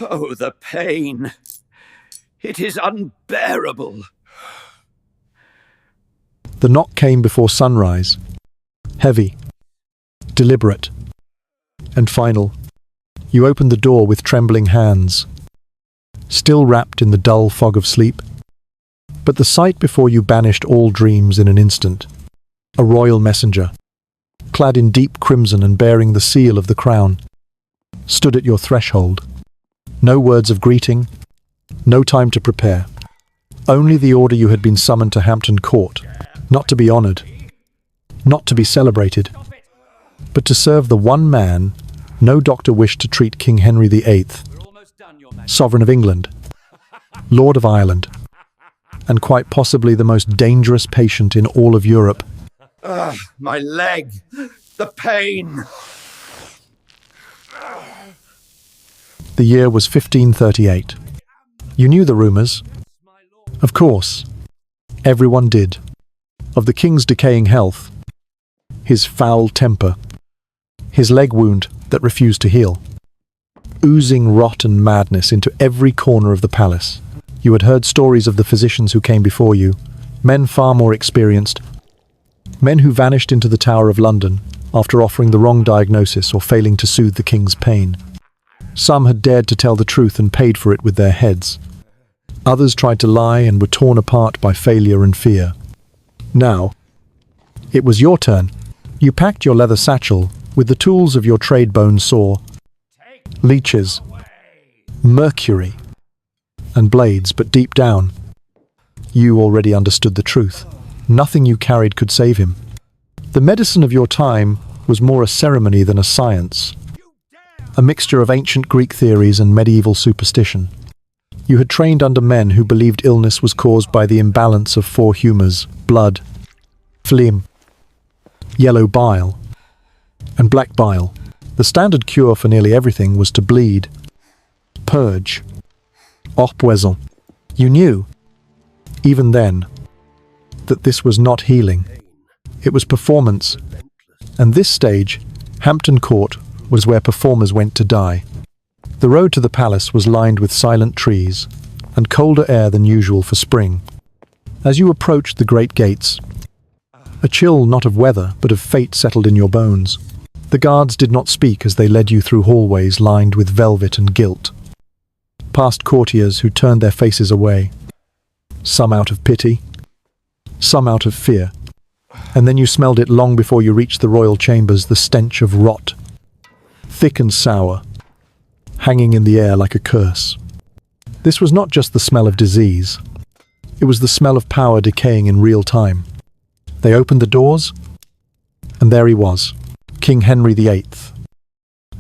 Oh, the pain! It is unbearable! The knock came before sunrise. Heavy, deliberate, and final. You opened the door with trembling hands, still wrapped in the dull fog of sleep. But the sight before you banished all dreams in an instant. A royal messenger, clad in deep crimson and bearing the seal of the crown, stood at your threshold. No words of greeting, no time to prepare. Only the order you had been summoned to Hampton Court, not to be honoured, not to be celebrated, but to serve the one man no doctor wished to treat: King Henry VIII, Sovereign of England, Lord of Ireland, and quite possibly the most dangerous patient in all of Europe. My leg! The pain! The year was 1538. You knew the rumours. Of course. Everyone did. Of the king's decaying health, his foul temper, his leg wound that refused to heal, oozing rot and madness into every corner of the palace. You had heard stories of the physicians who came before you, men far more experienced, men who vanished into the Tower of London after offering the wrong diagnosis or failing to soothe the king's pain. Some had dared to tell the truth and paid for it with their heads. Others tried to lie and were torn apart by failure and fear. Now, it was your turn. You packed your leather satchel with the tools of your trade: bone saw, leeches, mercury, and blades, but deep down, you already understood the truth. Nothing you carried could save him. The medicine of your time was more a ceremony than a science, a mixture of ancient Greek theories and medieval superstition. You had trained under men who believed illness was caused by the imbalance of four humours: blood, phlegm, yellow bile, and black bile. The standard cure for nearly everything was to bleed, purge, empoisonner. You knew, even then, that this was not healing. It was performance. And this stage, Hampton Court, was where performers went to die. The road to the palace was lined with silent trees and colder air than usual for spring. As you approached the great gates, a chill not of weather but of fate settled in your bones. The guards did not speak as they led you through hallways lined with velvet and gilt, past courtiers who turned their faces away, some out of pity, some out of fear. And then you smelled it long before you reached the royal chambers, the stench of rot, thick and sour, hanging in the air like a curse. This was not just the smell of disease. It was the smell of power decaying in real time. They opened the doors, and there he was, King Henry VIII.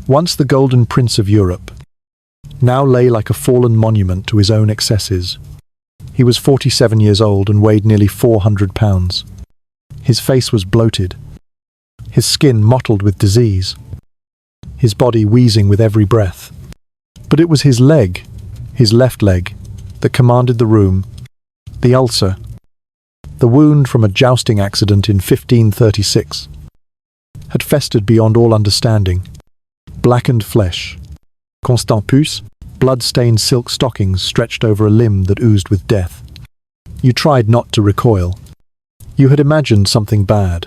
Once the Golden Prince of Europe, now lay like a fallen monument to his own excesses. He was 47 years old and weighed nearly 400 pounds. His face was bloated, his skin mottled with disease, his body wheezing with every breath. But it was his leg, his left leg, that commanded the room. The ulcer, the wound from a jousting accident in 1536, had festered beyond all understanding. Blackened flesh, constant pus, blood-stained silk stockings stretched over a limb that oozed with death. You tried not to recoil. You had imagined something bad,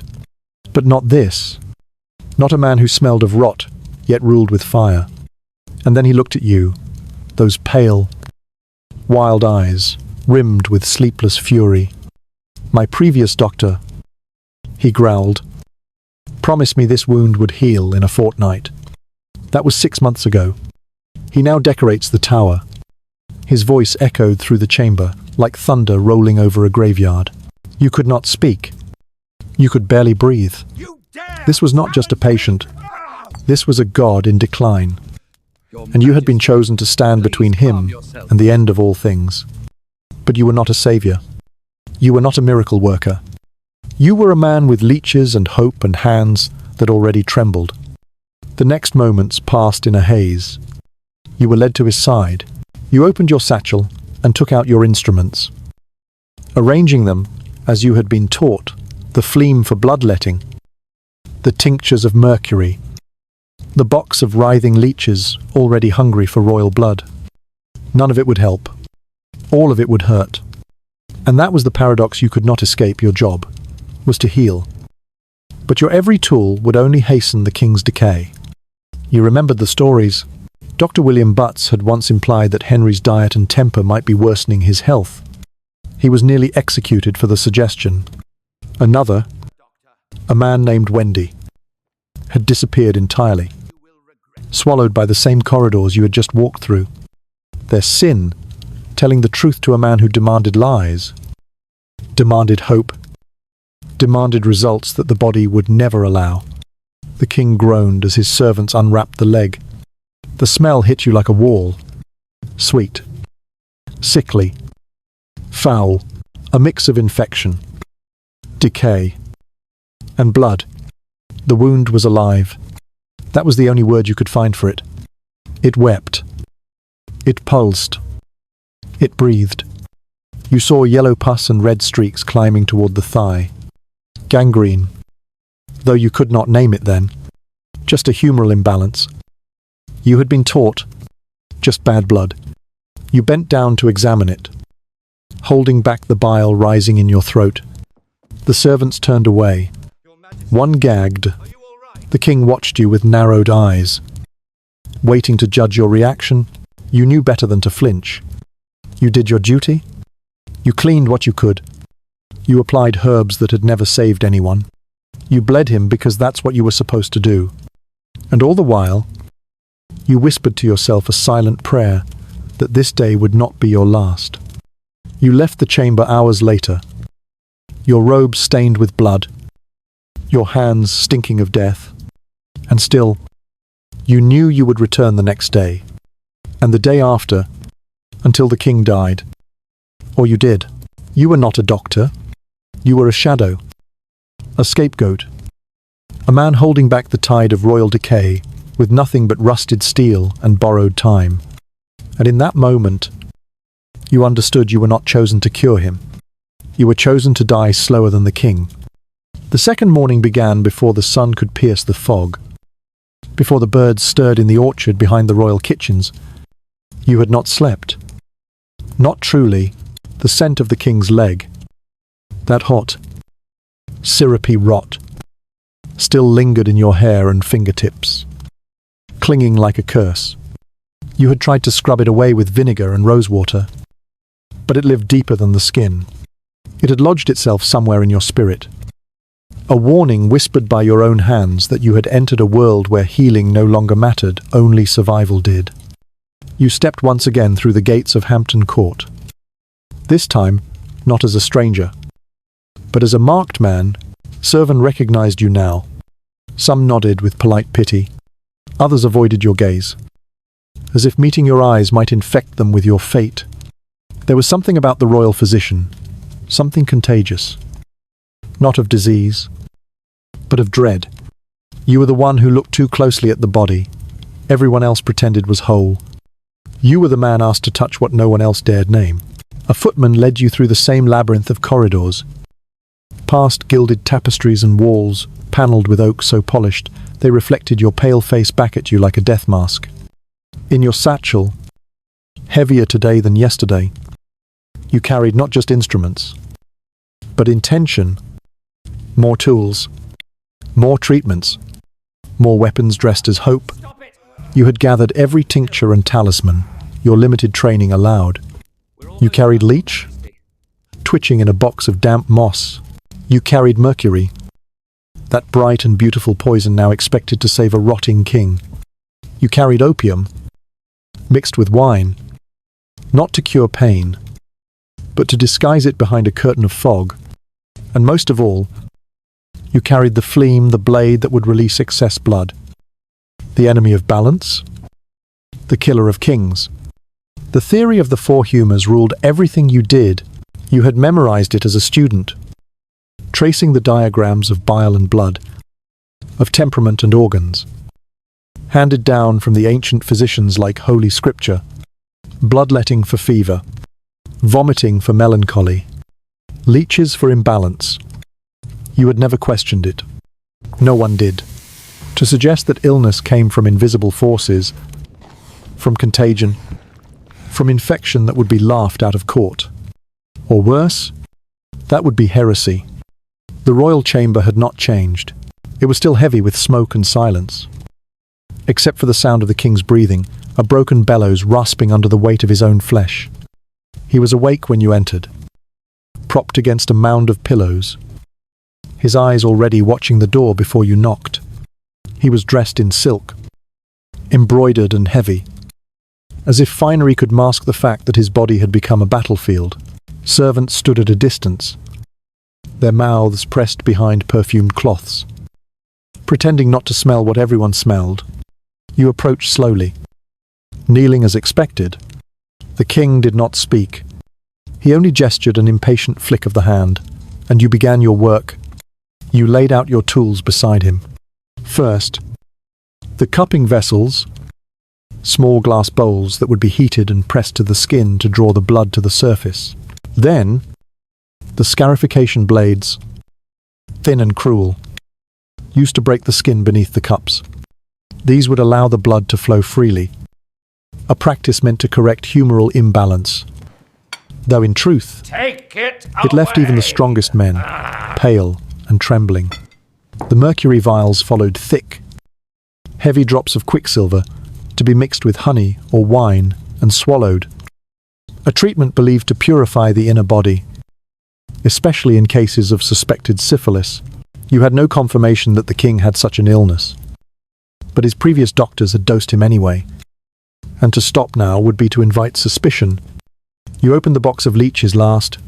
but not this. Not a man who smelled of rot, yet ruled with fire. And then he looked at you, those pale, wild eyes, rimmed with sleepless fury. "My previous doctor," he growled, "promised me this wound would heal in a fortnight. That was 6 months ago. He now decorates the tower." His voice echoed through the chamber, like thunder rolling over a graveyard. You could not speak. You could barely breathe. This was not just a patient. This was a god in decline. And you had been chosen to stand between him and the end of all things. But you were not a savior. You were not a miracle worker. You were a man with leeches and hope and hands that already trembled. The next moments passed in a haze. You were led to his side. You opened your satchel and took out your instruments. Arranging them, as you had been taught, the phlegm for bloodletting, the tinctures of mercury, the box of writhing leeches already hungry for royal blood. None of it would help. All of it would hurt. And that was the paradox you could not escape. Your job was to heal. But your every tool would only hasten the king's decay. You remembered the stories. Dr. William Butts had once implied that Henry's diet and temper might be worsening his health. He was nearly executed for the suggestion. Another, a man named Wendy, had disappeared entirely, swallowed by the same corridors you had just walked through. Their sin, telling the truth to a man who demanded lies, demanded hope, demanded results that the body would never allow. The king groaned as his servants unwrapped the leg. The smell hit you like a wall. Sweet, sickly, foul, a mix of infection, decay, and blood. The wound was alive. That was the only word you could find for it. It wept. It pulsed. It breathed. You saw yellow pus and red streaks climbing toward the thigh. Gangrene, though you could not name it then. Just a humoral imbalance. You had been taught. Just bad blood. You bent down to examine it, holding back the bile rising in your throat. The servants turned away. One gagged. The king watched you with narrowed eyes. Waiting to judge your reaction, you knew better than to flinch. You did your duty. You cleaned what you could. You applied herbs that had never saved anyone. You bled him because that's what you were supposed to do. And all the while, you whispered to yourself a silent prayer that this day would not be your last. You left the chamber hours later, your robe stained with blood, your hands stinking of death, and still, you knew you would return the next day, and the day after, until the king died. Or you did. You were not a doctor. You were a shadow, a scapegoat, a man holding back the tide of royal decay with nothing but rusted steel and borrowed time. And in that moment, you understood you were not chosen to cure him. You were chosen to die slower than the king. The second morning began before the sun could pierce the fog, before the birds stirred in the orchard behind the royal kitchens. You had not slept. Not truly. The scent of the king's leg, that hot, syrupy rot, still lingered in your hair and fingertips, clinging like a curse. You had tried to scrub it away with vinegar and rosewater, but it lived deeper than the skin. It had lodged itself somewhere in your spirit. A warning whispered by your own hands that you had entered a world where healing no longer mattered, only survival did. You stepped once again through the gates of Hampton Court. This time, not as a stranger, but as a marked man. Servant recognized you now. Some nodded with polite pity. Others avoided your gaze, as if meeting your eyes might infect them with your fate. There was something about the royal physician, something contagious. Not of disease, but of dread. You were the one who looked too closely at the body. Everyone else pretended was whole. You were the man asked to touch what no one else dared name. A footman led you through the same labyrinth of corridors, past gilded tapestries and walls, panelled with oak so polished they reflected your pale face back at you like a death mask. In your satchel, heavier today than yesterday, you carried not just instruments, but intention, more tools, more treatments, more weapons dressed as hope. You had gathered every tincture and talisman your limited training allowed. You carried leech, twitching in a box of damp moss. You carried mercury, that bright and beautiful poison now expected to save a rotting king. You carried opium, mixed with wine, not to cure pain, but to disguise it behind a curtain of fog. And most of all, you carried the phlegm, the blade that would release excess blood. The enemy of balance, the killer of kings. The theory of the four humours ruled everything you did. You had memorized it as a student, tracing the diagrams of bile and blood, of temperament and organs, handed down from the ancient physicians like Holy Scripture, bloodletting for fever, vomiting for melancholy, leeches for imbalance. You had never questioned it. No one did. To suggest that illness came from invisible forces, from contagion, from infection that would be laughed out of court. Or worse, that would be heresy. The royal chamber had not changed. It was still heavy with smoke and silence. Except for the sound of the king's breathing, a broken bellows rasping under the weight of his own flesh. He was awake when you entered, propped against a mound of pillows, his eyes already watching the door before you knocked. He was dressed in silk, embroidered and heavy, as if finery could mask the fact that his body had become a battlefield. Servants stood at a distance, their mouths pressed behind perfumed cloths. Pretending not to smell what everyone smelled, you approached slowly. Kneeling as expected, the king did not speak. He only gestured an impatient flick of the hand, and you began your work. You laid out your tools beside him. First, the cupping vessels, small glass bowls that would be heated and pressed to the skin to draw the blood to the surface. Then, the scarification blades, thin and cruel, used to break the skin beneath the cups. These would allow the blood to flow freely, a practice meant to correct humoral imbalance. Though in truth, it left even the strongest men pale and trembling. The mercury vials followed thick, heavy drops of quicksilver to be mixed with honey or wine and swallowed, a treatment believed to purify the inner body, especially in cases of suspected syphilis. You had no confirmation that the king had such an illness, but his previous doctors had dosed him anyway, and to stop now would be to invite suspicion. You opened the box of leeches last.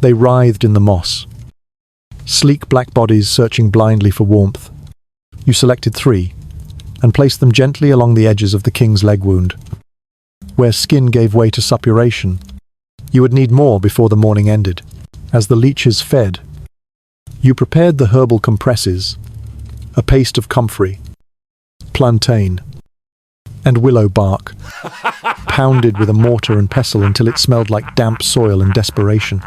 They writhed in the moss, sleek black bodies searching blindly for warmth. You selected 3, and placed them gently along the edges of the king's leg wound, where skin gave way to suppuration. You would need more before the morning ended. As the leeches fed, you prepared the herbal compresses, a paste of comfrey, plantain, and willow bark, pounded with a mortar and pestle until it smelled like damp soil and desperation.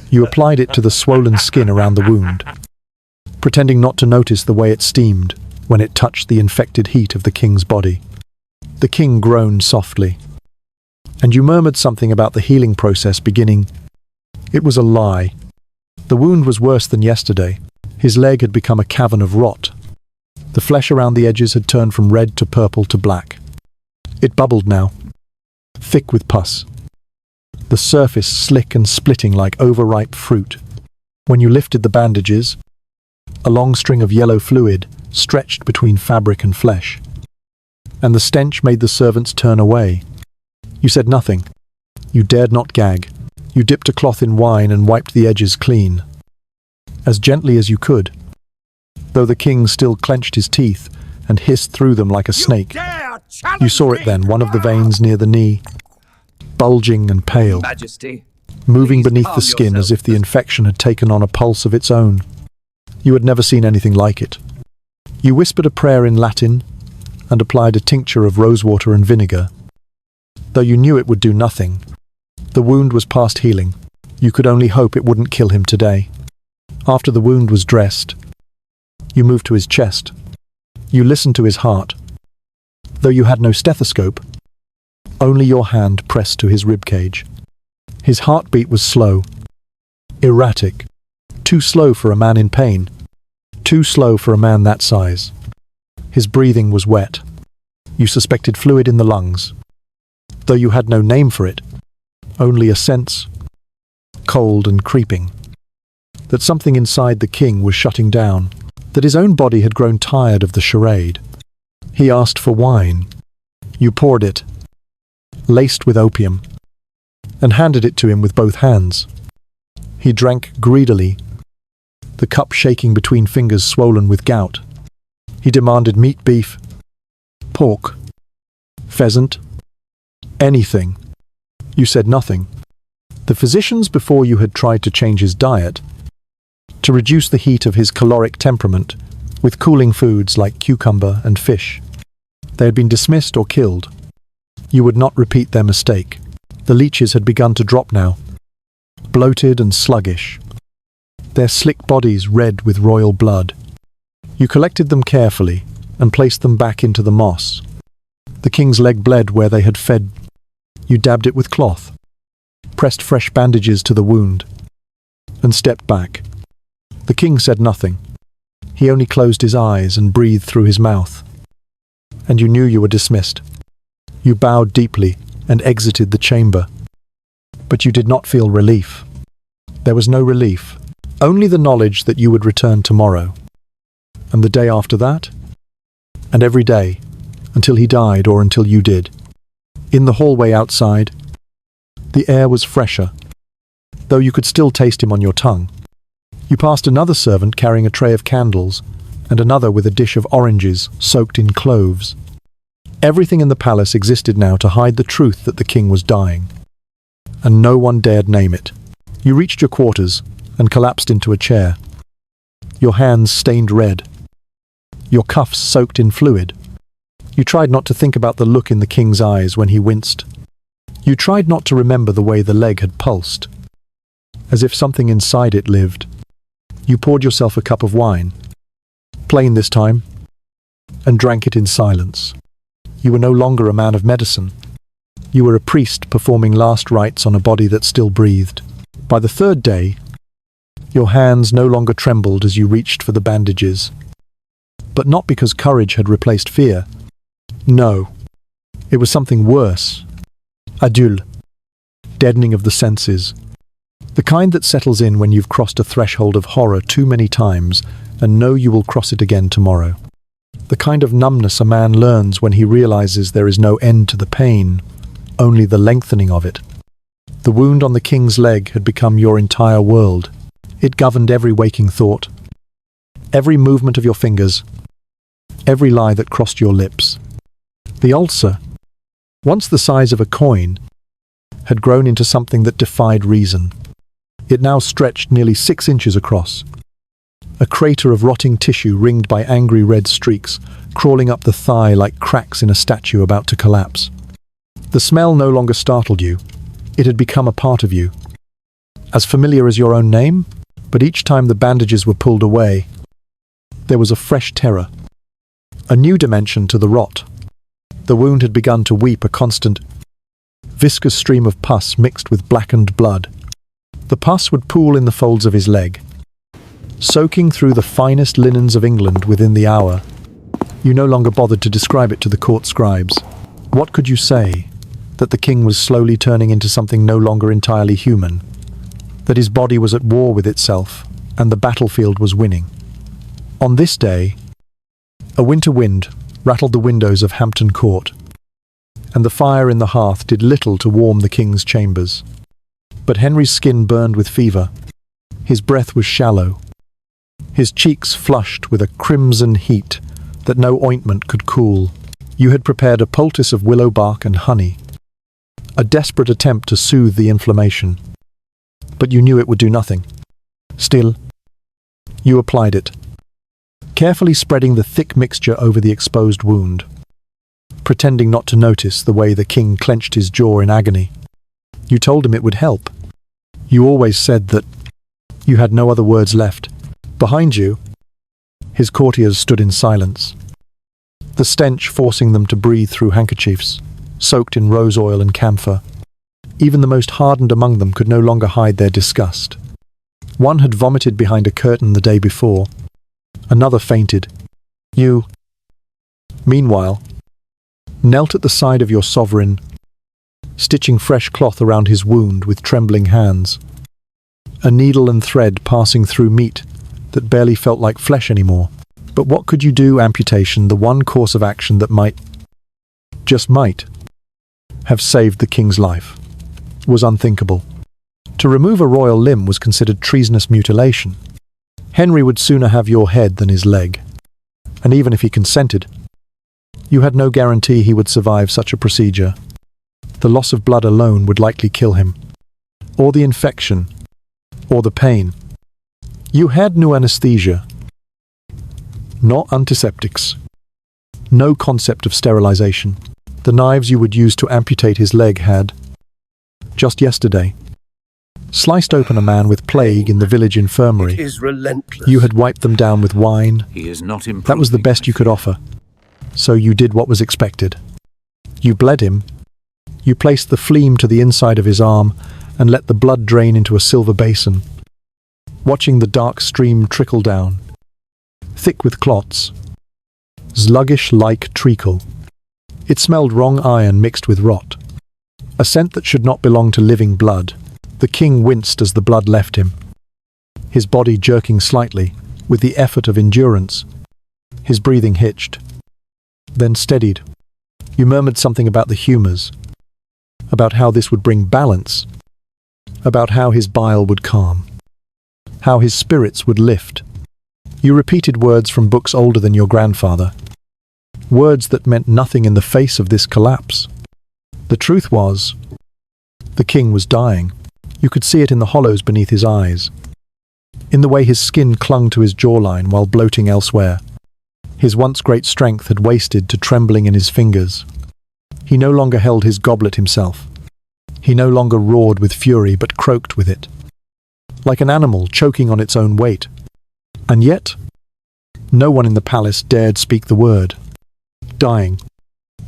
You applied it to the swollen skin around the wound, pretending not to notice the way it steamed when it touched the infected heat of the king's body. The king groaned softly, and you murmured something about the healing process beginning. It was a lie. The wound was worse than yesterday. His leg had become a cavern of rot. The flesh around the edges had turned from red to purple to black. It bubbled now, thick with pus, the surface slick and splitting like overripe fruit. When you lifted the bandages, a long string of yellow fluid stretched between fabric and flesh, and the stench made the servants turn away. You said nothing. You dared not gag. You dipped a cloth in wine and wiped the edges clean, as gently as you could, though the king still clenched his teeth and hissed through them like a snake. You saw it then, one of the veins near the knee, bulging and pale, Majesty, moving please beneath calm the skin yourself. as if the infection had taken on a pulse of its own. You had never seen anything like it. You whispered a prayer in Latin and applied a tincture of rosewater and vinegar. Though you knew it would do nothing, the wound was past healing. You could only hope it wouldn't kill him today. After the wound was dressed, you moved to his chest. You listened to his heart. Though you had no stethoscope, only your hand pressed to his ribcage. His heartbeat was slow, erratic, too slow for a man in pain, too slow for a man that size. His breathing was wet. You suspected fluid in the lungs, though you had no name for it, only a sense, cold and creeping, that something inside the king was shutting down, that his own body had grown tired of the charade. He asked for wine. You poured it, laced with opium, and handed it to him with both hands. He drank greedily, the cup shaking between fingers swollen with gout. He demanded meat, beef, pork, pheasant, anything. You said nothing. The physicians before you had tried to change his diet, to reduce the heat of his caloric temperament with cooling foods like cucumber and fish. They had been dismissed or killed. You would not repeat their mistake. The leeches had begun to drop now, bloated and sluggish, their slick bodies red with royal blood. You collected them carefully and placed them back into the moss. The king's leg bled where they had fed You dabbed it with cloth, pressed fresh bandages to the wound, and stepped back. The king said nothing. He only closed his eyes and breathed through his mouth. And you knew you were dismissed. You bowed deeply and exited the chamber. But you did not feel relief. There was no relief, only the knowledge that you would return tomorrow. And the day after that? And every day, until he died or until you did. In the hallway outside, the air was fresher, though you could still taste him on your tongue. You passed another servant carrying a tray of candles, and another with a dish of oranges soaked in cloves. Everything in the palace existed now to hide the truth that the king was dying, and no one dared name it. You reached your quarters and collapsed into a chair. Your hands stained red, your cuffs soaked in fluid. You tried not to think about the look in the king's eyes when he winced. You tried not to remember the way the leg had pulsed, as if something inside it lived. You poured yourself a cup of wine, plain this time, and drank it in silence. You were no longer a man of medicine. You were a priest performing last rites on a body that still breathed. By the third day, your hands no longer trembled as you reached for the bandages. But not because courage had replaced fear. No, it was something worse. Adul, deadening of the senses. The kind that settles in when you've crossed a threshold of horror too many times and know you will cross it again tomorrow. The kind of numbness a man learns when he realizes there is no end to the pain, only the lengthening of it. The wound on the king's leg had become your entire world. It governed every waking thought, every movement of your fingers, every lie that crossed your lips. The ulcer, once the size of a coin, had grown into something that defied reason. It now stretched nearly 6 inches across, a crater of rotting tissue ringed by angry red streaks, crawling up the thigh like cracks in a statue about to collapse. The smell no longer startled you. It had become a part of you, as familiar as your own name, but each time the bandages were pulled away, there was a fresh terror, a new dimension to the rot. The wound had begun to weep a constant, viscous stream of pus mixed with blackened blood. The pus would pool in the folds of his leg, soaking through the finest linens of England within the hour. You no longer bothered to describe it to the court scribes. What could you say? That the king was slowly turning into something no longer entirely human, that his body was at war with itself, and the battlefield was winning. On this day, a winter wind rattled the windows of Hampton Court, and the fire in the hearth did little to warm the king's chambers. But Henry's skin burned with fever. His breath was shallow, his cheeks flushed with a crimson heat that no ointment could cool. You had prepared a poultice of willow bark and honey, a desperate attempt to soothe the inflammation. But you knew it would do nothing. Still, you applied it, carefully spreading the thick mixture over the exposed wound, pretending not to notice the way the king clenched his jaw in agony. You told him it would help. You always said that. You had no other words left. Behind you, his courtiers stood in silence, the stench forcing them to breathe through handkerchiefs, soaked in rose oil and camphor. Even the most hardened among them could no longer hide their disgust. One had vomited behind a curtain the day before. Another fainted. You, meanwhile, knelt at the side of your sovereign, stitching fresh cloth around his wound with trembling hands, a needle and thread passing through meat that barely felt like flesh anymore. But what could you do? Amputation, the one course of action that might, just might, have saved the king's life, was unthinkable. To remove a royal limb was considered treasonous mutilation. Henry would sooner have your head than his leg, and even if he consented, you had no guarantee he would survive such a procedure. The loss of blood alone would likely kill him, or the infection, or the pain. You had no anesthesia, no antiseptics, no concept of sterilization. The knives you would use to amputate his leg had, just yesterday, sliced open a man with plague in the village infirmary. It is relentless. You had wiped them down with wine. He is not improving. That was the best you could offer. So you did what was expected. You bled him. You placed the phlegm to the inside of his arm and let the blood drain into a silver basin, watching the dark stream trickle down, thick with clots, sluggish like treacle. It smelled wrong iron mixed with rot, a scent that should not belong to living blood. The king winced as the blood left him, his body jerking slightly with the effort of endurance. His breathing hitched, then steadied. You murmured something about the humours, about how this would bring balance, about how his bile would calm, how his spirits would lift. You repeated words from books older than your grandfather, words that meant nothing in the face of this collapse. The truth was, the king was dying. You could see it in the hollows beneath his eyes, in the way his skin clung to his jawline while bloating elsewhere. His once great strength had wasted to trembling in his fingers. He no longer held his goblet himself. He no longer roared with fury, but croaked with it, like an animal choking on its own weight. And yet, no one in the palace dared speak the word. Dying.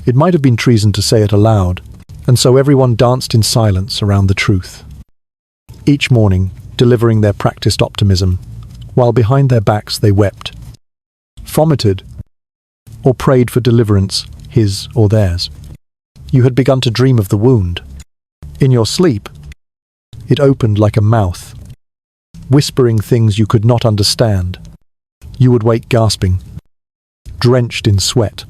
It might have been treason to say it aloud, and so everyone danced in silence around the truth. Each morning, delivering their practiced optimism, while behind their backs they wept, vomited, or prayed for deliverance, his or theirs. You had begun to dream of the wound. In your sleep, it opened like a mouth, whispering things you could not understand. You would wake gasping, drenched in sweat,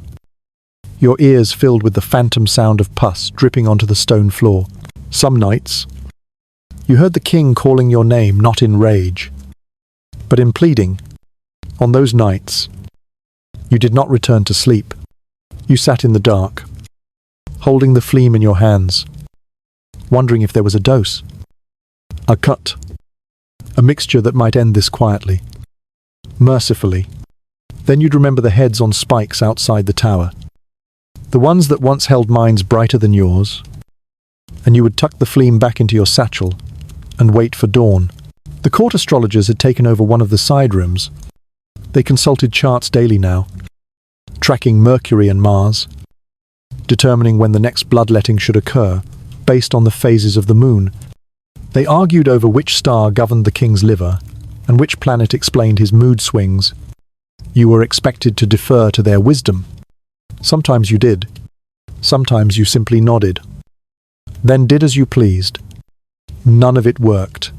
your ears filled with the phantom sound of pus dripping onto the stone floor. Some nights, you heard the king calling your name not in rage, but in pleading. On those nights, you did not return to sleep. You sat in the dark, holding the phlegm in your hands, wondering if there was a dose, a cut, a mixture that might end this quietly, mercifully. Then you'd remember the heads on spikes outside the tower, the ones that once held minds brighter than yours, and you would tuck the phlegm back into your satchel and wait for dawn. The court astrologers had taken over one of the side rooms. They consulted charts daily now, tracking Mercury and Mars, determining when the next bloodletting should occur based on the phases of the moon. They argued over which star governed the king's liver and which planet explained his mood swings. You were expected to defer to their wisdom. Sometimes you did. Sometimes you simply nodded, then did as you pleased. None of it worked.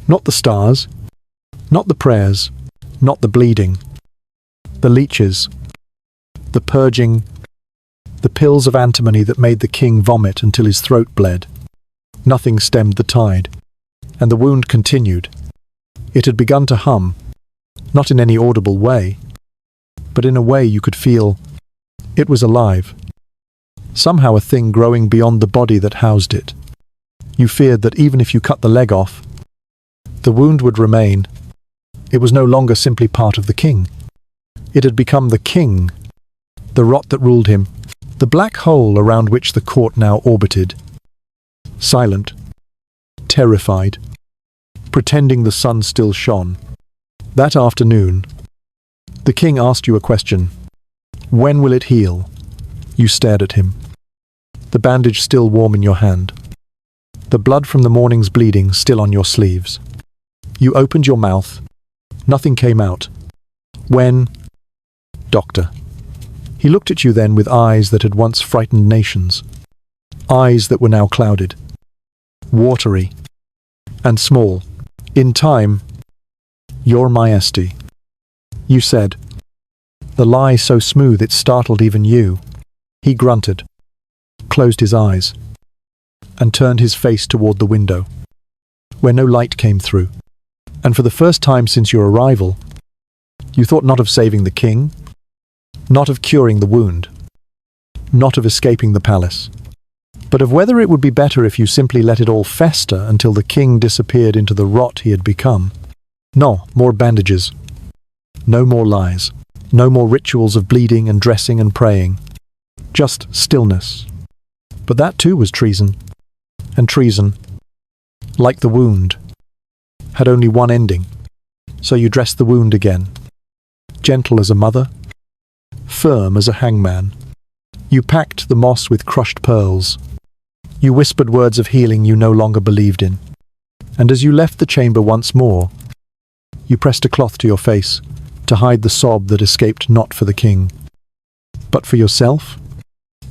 Not the stars, not the prayers, not the bleeding, the leeches, the purging, the pills of antimony that made the king vomit until his throat bled. Nothing stemmed the tide, and the wound continued. It had begun to hum, not in any audible way, but in a way you could feel. It was alive, somehow a thing growing beyond the body that housed it. You feared that even if you cut the leg off, the wound would remain. It was no longer simply part of the king. It had become the king, the rot that ruled him, the black hole around which the court now orbited. Silent, terrified, pretending the sun still shone. That afternoon, the king asked you a question. When will it heal? You stared at him, the bandage still warm in your hand, the blood from the morning's bleeding still on your sleeves. You opened your mouth. Nothing came out. When? Doctor. He looked at you then with eyes that had once frightened nations, eyes that were now clouded, watery, and small. In time, Your Majesty. You said, the lie so smooth it startled even you. He grunted, closed his eyes, and turned his face toward the window, where no light came through. And for the first time since your arrival, you thought not of saving the king, not of curing the wound, not of escaping the palace, but of whether it would be better if you simply let it all fester until the king disappeared into the rot he had become. No more bandages, no more lies, no more rituals of bleeding and dressing and praying, just stillness. But that too was treason, and treason, like the wound, had only one ending. So you dressed the wound again, gentle as a mother, firm as a hangman. You packed the moss with crushed pearls, You whispered words of healing you no longer believed in. And as you left the chamber once more, you pressed a cloth to your face to hide the sob that escaped not for the king, but for yourself.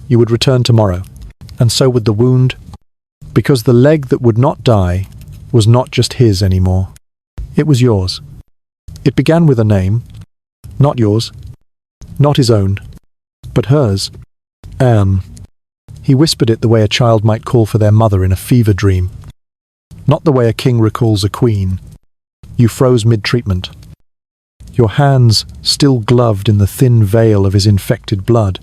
You would return tomorrow, and so would the wound, because the leg that would not die was not just his anymore. It was yours. It began with a name, not yours, not his own, but hers. Anne. He whispered it the way a child might call for their mother in a fever dream, not the way a king recalls a queen. You froze mid-treatment, your hands still gloved in the thin veil of his infected blood,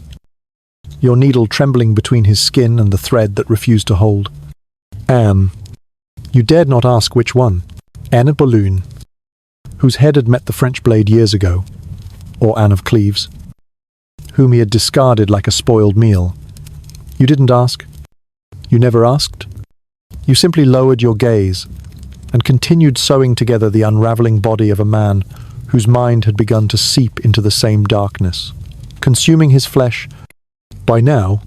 your needle trembling between his skin and the thread that refused to hold. Anne. You dared not ask which one. Anne of Boulogne, whose head had met the French blade years ago, or Anne of Cleves, whom he had discarded like a spoiled meal. You didn't ask. You never asked. You simply lowered your gaze and continued sewing together the unraveling body of a man whose mind had begun to seep into the same darkness, consuming his flesh. By now,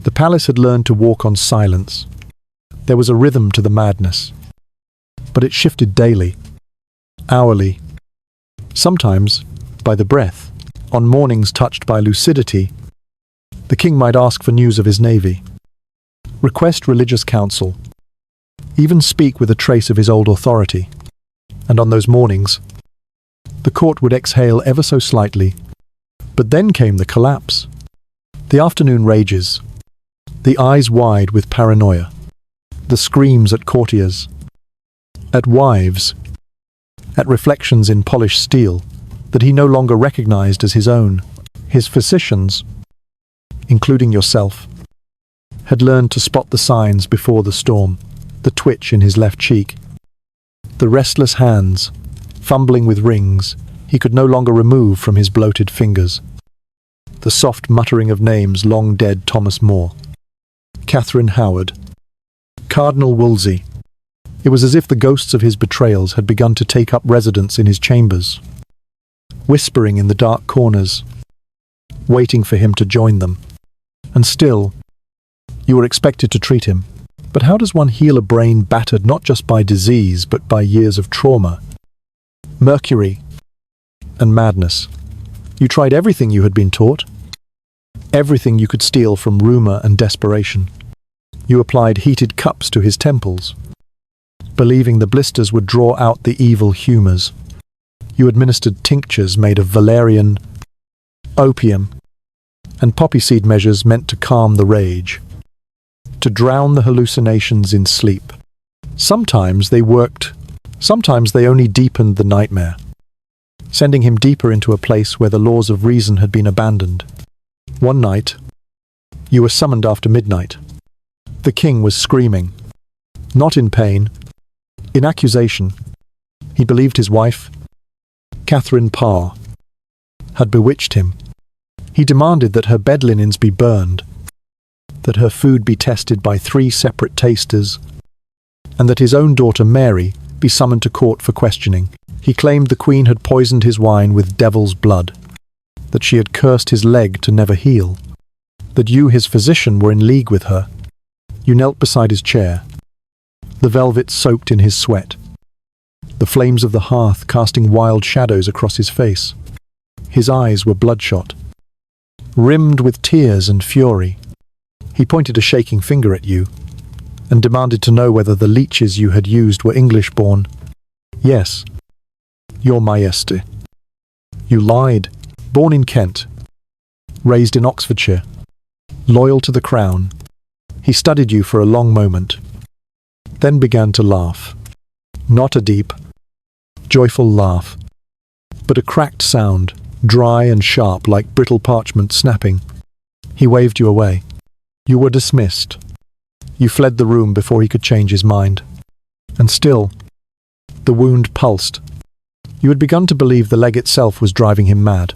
the palace had learned to walk on silence. There was a rhythm to the madness, but it shifted daily, hourly, sometimes by the breath. On mornings touched by lucidity, the king might ask for news of his navy, request religious counsel, even speak with a trace of his old authority. And on those mornings, the court would exhale ever so slightly. But then came the collapse. The afternoon rages, the eyes wide with paranoia, the screams at courtiers, at wives, at reflections in polished steel that he no longer recognized as his own. His physicians, including yourself, had learned to spot the signs before the storm, the twitch in his left cheek, the restless hands, fumbling with rings he could no longer remove from his bloated fingers, the soft muttering of names long dead: Thomas More, Catherine Howard, Cardinal Wolsey. It was as if the ghosts of his betrayals had begun to take up residence in his chambers, whispering in the dark corners, waiting for him to join them. And still, you were expected to treat him. But how does one heal a brain battered not just by disease, but by years of trauma, mercury, and madness? You tried everything you had been taught, everything you could steal from rumor and desperation. You applied heated cups to his temples, believing the blisters would draw out the evil humors. You administered tinctures made of valerian, opium, and poppy seed measures meant to calm the rage, to drown the hallucinations in sleep. Sometimes they worked, sometimes they only deepened the nightmare, sending him deeper into a place where the laws of reason had been abandoned. One night, you were summoned after midnight. The king was screaming, not in pain, in accusation. He believed his wife, Catherine Parr, had bewitched him. He demanded that her bed linens be burned, that her food be tested by 3 separate tasters, and that his own daughter Mary be summoned to court for questioning. He claimed the queen had poisoned his wine with devil's blood, that she had cursed his leg to never heal, that you, his physician, were in league with her. You knelt beside his chair, the velvet soaked in his sweat, the flames of the hearth casting wild shadows across his face. His eyes were bloodshot, rimmed with tears and fury. He pointed a shaking finger at you and demanded to know whether the leeches you had used were English-born. Yes, your Majesty. You lied. Born in Kent, raised in Oxfordshire, loyal to the crown. He studied you for a long moment, then began to laugh. Not a deep, joyful laugh, but a cracked sound, dry and sharp like brittle parchment snapping. He waved you away. You were dismissed. You fled the room before he could change his mind. And still, the wound pulsed. You had begun to believe the leg itself was driving him mad,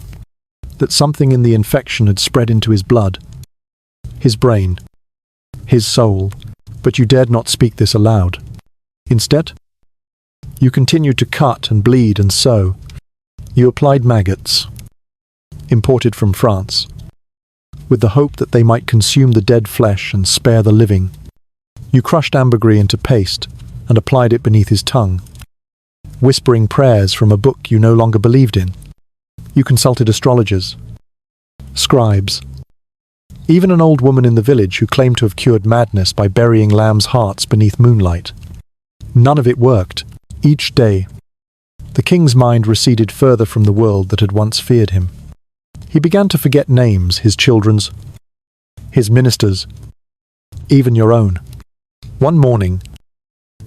that something in the infection had spread into his blood, his brain, his soul, but you dared not speak this aloud. Instead, you continued to cut and bleed and sew. You applied maggots, imported from France, with the hope that they might consume the dead flesh and spare the living. You crushed ambergris into paste and applied it beneath his tongue, whispering prayers from a book you no longer believed in. You consulted astrologers, scribes, even an old woman in the village who claimed to have cured madness by burying lambs' hearts beneath moonlight. None of it worked. Each day, the king's mind receded further from the world that had once feared him. He began to forget names, his children's, his ministers', even your own. One morning,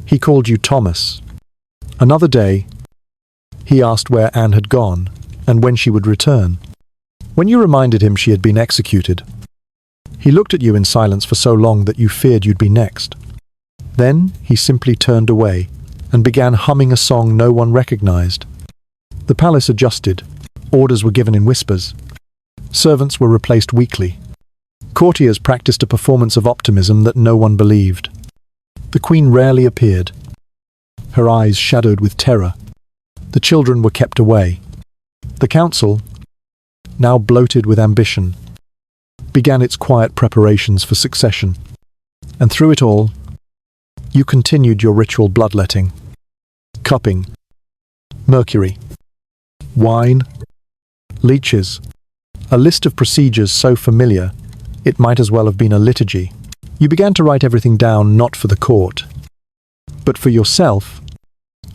he called you Thomas. Another day, he asked where Anne had gone and when she would return. When you reminded him she had been executed, he looked at you in silence for so long that you feared you'd be next. Then he simply turned away and began humming a song no one recognized. The palace adjusted. Orders were given in whispers. Servants were replaced weekly. Courtiers practiced a performance of optimism that no one believed. The queen rarely appeared, her eyes shadowed with terror. The children were kept away. The council, now bloated with ambition, began its quiet preparations for succession. And through it all, you continued your ritual bloodletting. Cupping, mercury, wine, leeches, a list of procedures so familiar it might as well have been a liturgy. You began to write everything down not for the court, but for yourself.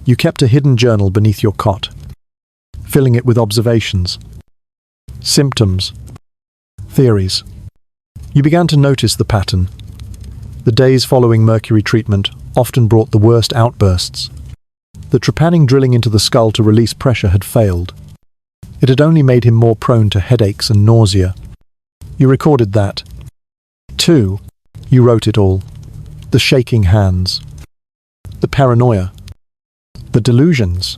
You kept a hidden journal beneath your cot, filling it with observations, symptoms, theories. You began to notice the pattern. The days following mercury treatment often brought the worst outbursts. The trepanning drilling into the skull to release pressure had failed. It had only made him more prone to headaches and nausea. You recorded that. Too, you wrote it all. The shaking hands, the paranoia, the delusions,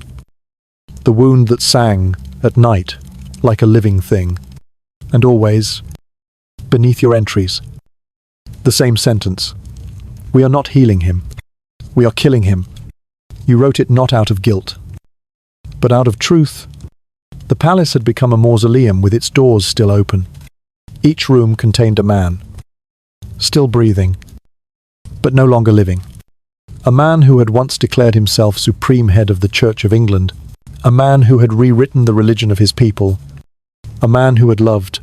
the wound that sang at night like a living thing. And always, beneath your entries, the same sentence. We are not healing him. We are killing him. You wrote it not out of guilt, but out of truth. The palace had become a mausoleum with its doors still open. Each room contained a man, still breathing, but no longer living. A man who had once declared himself supreme head of the Church of England. A man who had rewritten the religion of his people. A man who had loved,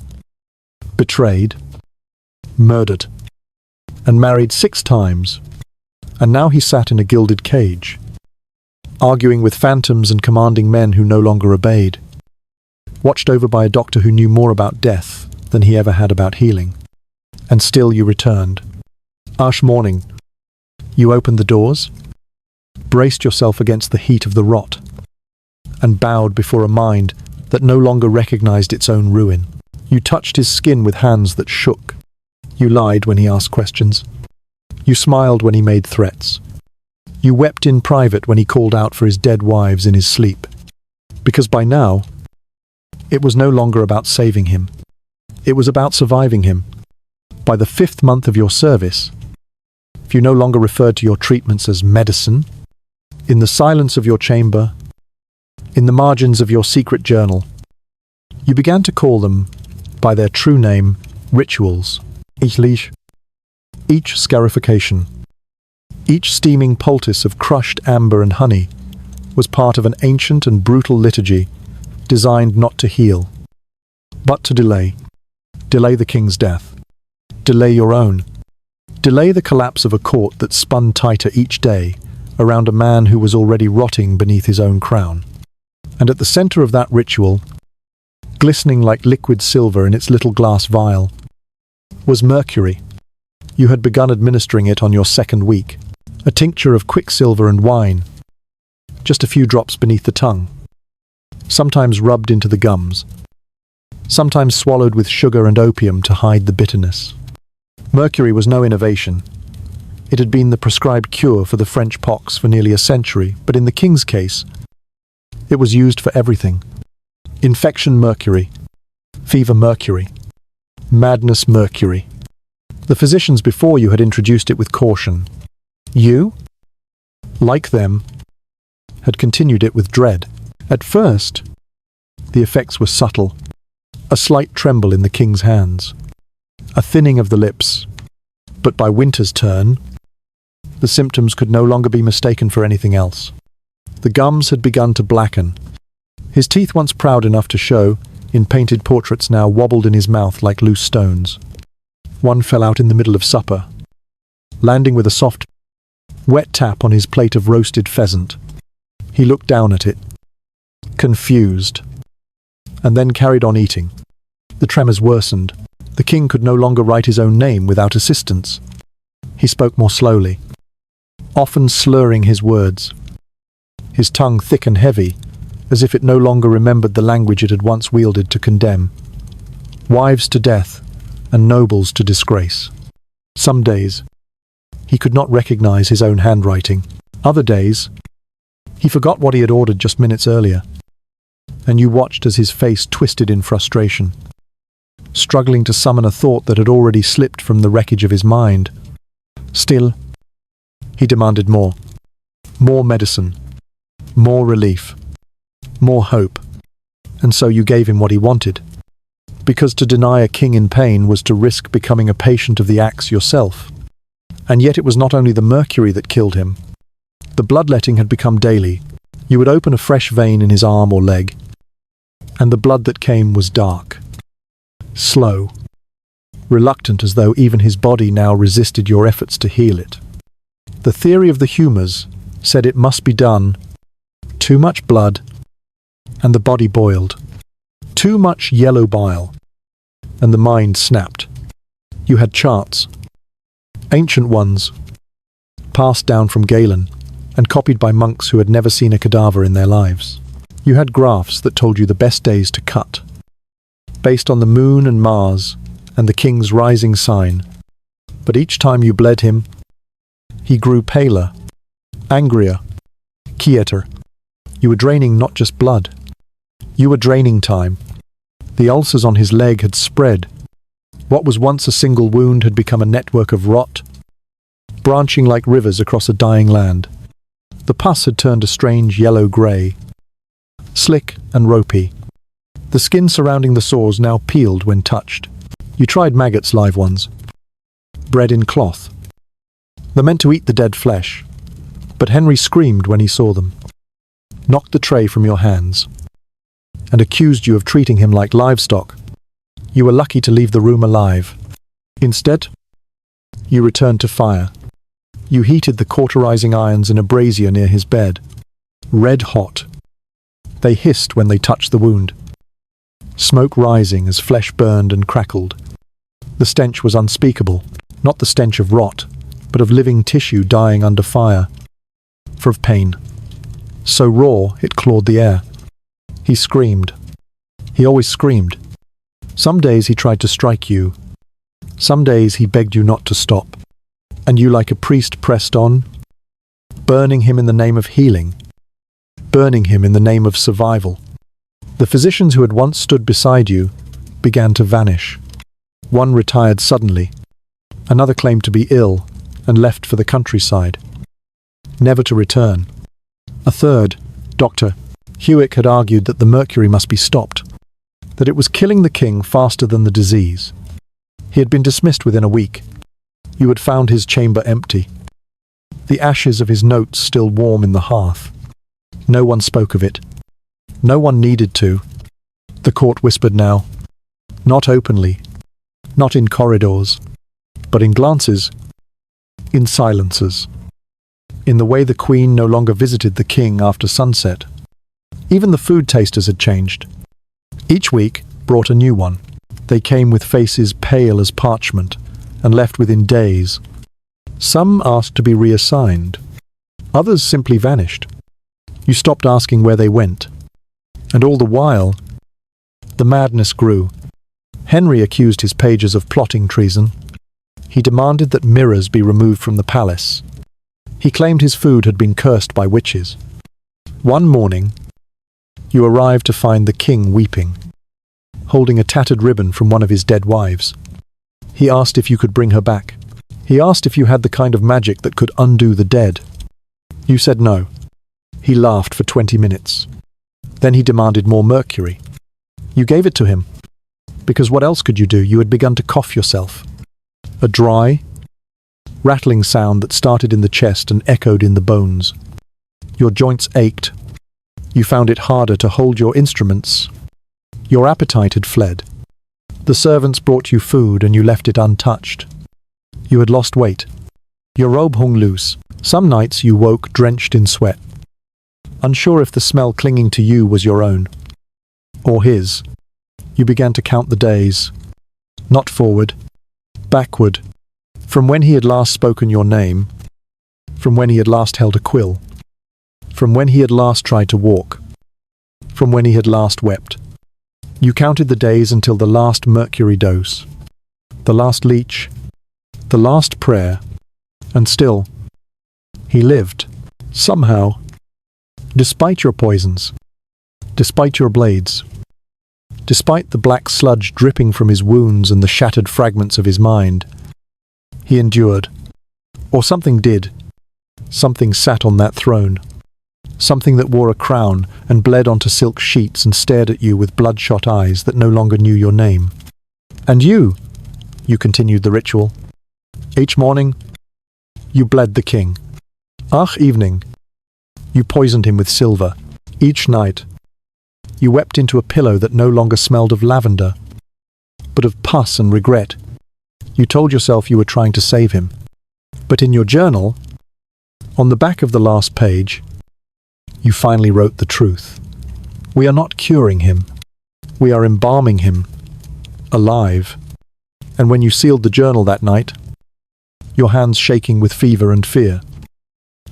betrayed, murdered, and married 6 times. And now he sat in a gilded cage, arguing with phantoms and commanding men who no longer obeyed, watched over by a doctor who knew more about death than he ever had about healing. And still you returned. Ash morning, you opened the doors, braced yourself against the heat of the rot, and bowed before a mind that no longer recognized its own ruin. You touched his skin with hands that shook. You lied when he asked questions. You smiled when he made threats. You wept in private when he called out for his dead wives in his sleep. Because by now, it was no longer about saving him. It was about surviving him. By the 5th month of your service, if you no longer referred to your treatments as medicine, in the silence of your chamber, in the margins of your secret journal, you began to call them by their true name, rituals. Each scarification, each steaming poultice of crushed amber and honey was part of an ancient and brutal liturgy designed not to heal, but to delay. Delay the king's death. Delay your own. Delay the collapse of a court that spun tighter each day around a man who was already rotting beneath his own crown. And at the center of that ritual, glistening like liquid silver in its little glass vial, was mercury. You had begun administering it on your 2nd week, a tincture of quicksilver and wine, just a few drops beneath the tongue, sometimes rubbed into the gums, sometimes swallowed with sugar and opium to hide the bitterness. Mercury was no innovation. It had been the prescribed cure for the French pox for nearly a century, but in the king's case, it was used for everything. Infection mercury, fever mercury, madness mercury. The physicians before you had introduced it with caution. You, like them, had continued it with dread. At first, the effects were subtle. A slight tremble in the king's hands, a thinning of the lips. But by winter's turn, The symptoms could no longer be mistaken for anything else. The gums had begun to blacken. His teeth, once proud enough to show in painted portraits, now wobbled in his mouth like loose stones. One fell out in the middle of supper, landing with a soft, wet tap on his plate of roasted pheasant. He looked down at it, confused, and then carried on eating. The tremors worsened. The king could no longer write his own name without assistance. He spoke more slowly, often slurring his words, his tongue thick and heavy, as if it no longer remembered the language it had once wielded to condemn wives to death and nobles to disgrace. Some days, he could not recognize his own handwriting. Other days, he forgot what he had ordered just minutes earlier, and you watched as his face twisted in frustration, struggling to summon a thought that had already slipped from the wreckage of his mind. Still, he demanded more. More medicine. More relief. More hope. And so you gave him what he wanted. Because to deny a king in pain was to risk becoming a patient of the axe yourself. And yet it was not only the mercury that killed him. The bloodletting had become daily. You would open a fresh vein in his arm or leg, and the blood that came was dark, slow, reluctant, as though even his body now resisted your efforts to heal it. The theory of the humours said it must be done. Too much blood, and the body boiled. Too much yellow bile, and the mind snapped. You had charts, ancient ones, passed down from Galen, and copied by monks who had never seen a cadaver in their lives. You had graphs that told you the best days to cut, based on the moon and Mars and the king's rising sign. But each time you bled him, he grew paler, angrier, quieter. You were draining not just blood. You were draining time. The ulcers on his leg had spread. What was once a single wound had become a network of rot, branching like rivers across a dying land. The pus had turned a strange yellow-grey, slick and ropey. The skin surrounding the sores now peeled when touched. You tried maggots, live ones, bred in cloth. They're meant to eat the dead flesh, but Henry screamed when he saw them, knocked the tray from your hands, and accused you of treating him like livestock. You were lucky to leave the room alive. Instead, you returned to fire. You heated the cauterizing irons in a brazier near his bed, red hot. They hissed when they touched the wound, smoke rising as flesh burned and crackled. The stench was unspeakable, not the stench of rot, but of living tissue dying under fire, for of pain. So raw it clawed the air. He screamed. He always screamed. Some days he tried to strike you. Some days he begged you not to stop. And you, like a priest, pressed on, burning him in the name of healing, burning him in the name of survival. The physicians who had once stood beside you began to vanish. One retired suddenly. Another claimed to be ill and left for the countryside, never to return. A third, Dr. Hewick, had argued that the mercury must be stopped, that it was killing the king faster than the disease. He had been dismissed within a week. You had found his chamber empty, the ashes of his notes still warm in the hearth. No one spoke of it. No one needed to. The court whispered now, not openly, not in corridors, but in glances, in silences, in the way the queen no longer visited the king after sunset. Even the food tasters had changed. Each week brought a new one. They came with faces pale as parchment, and left within days. Some asked to be reassigned. Others simply vanished. You stopped asking where they went. And all the while, the madness grew. Henry accused his pages of plotting treason. He demanded that mirrors be removed from the palace. He claimed his food had been cursed by witches. One morning, you arrived to find the king weeping, holding a tattered ribbon from one of his dead wives. He asked if you could bring her back. He asked if you had the kind of magic that could undo the dead. You said no. He laughed for 20 minutes. Then he demanded more mercury. You gave it to him. Because what else could you do? You had begun to cough yourself. A dry, rattling sound that started in the chest and echoed in the bones. Your joints ached. You found it harder to hold your instruments. Your appetite had fled. The servants brought you food and you left it untouched. You had lost weight. Your robe hung loose. Some nights you woke drenched in sweat, unsure if the smell clinging to you was your own or his. You began to count the days, not forward, backward, from when he had last spoken your name, from when he had last held a quill, from when he had last tried to walk, from when he had last wept. You counted the days until the last mercury dose, the last leech, the last prayer, and still, he lived, somehow, despite your poisons, despite your blades, despite the black sludge dripping from his wounds and the shattered fragments of his mind. He endured. Or something did. Something sat on that throne. Something that wore a crown and bled onto silk sheets and stared at you with bloodshot eyes that no longer knew your name. And you continued the ritual. Each morning, you bled the king. Evening, you poisoned him with silver. Each night, you wept into a pillow that no longer smelled of lavender, but of pus and regret. You told yourself you were trying to save him. But in your journal, on the back of the last page, you finally wrote the truth. We are not curing him. We are embalming him, alive. And when you sealed the journal that night, your hands shaking with fever and fear,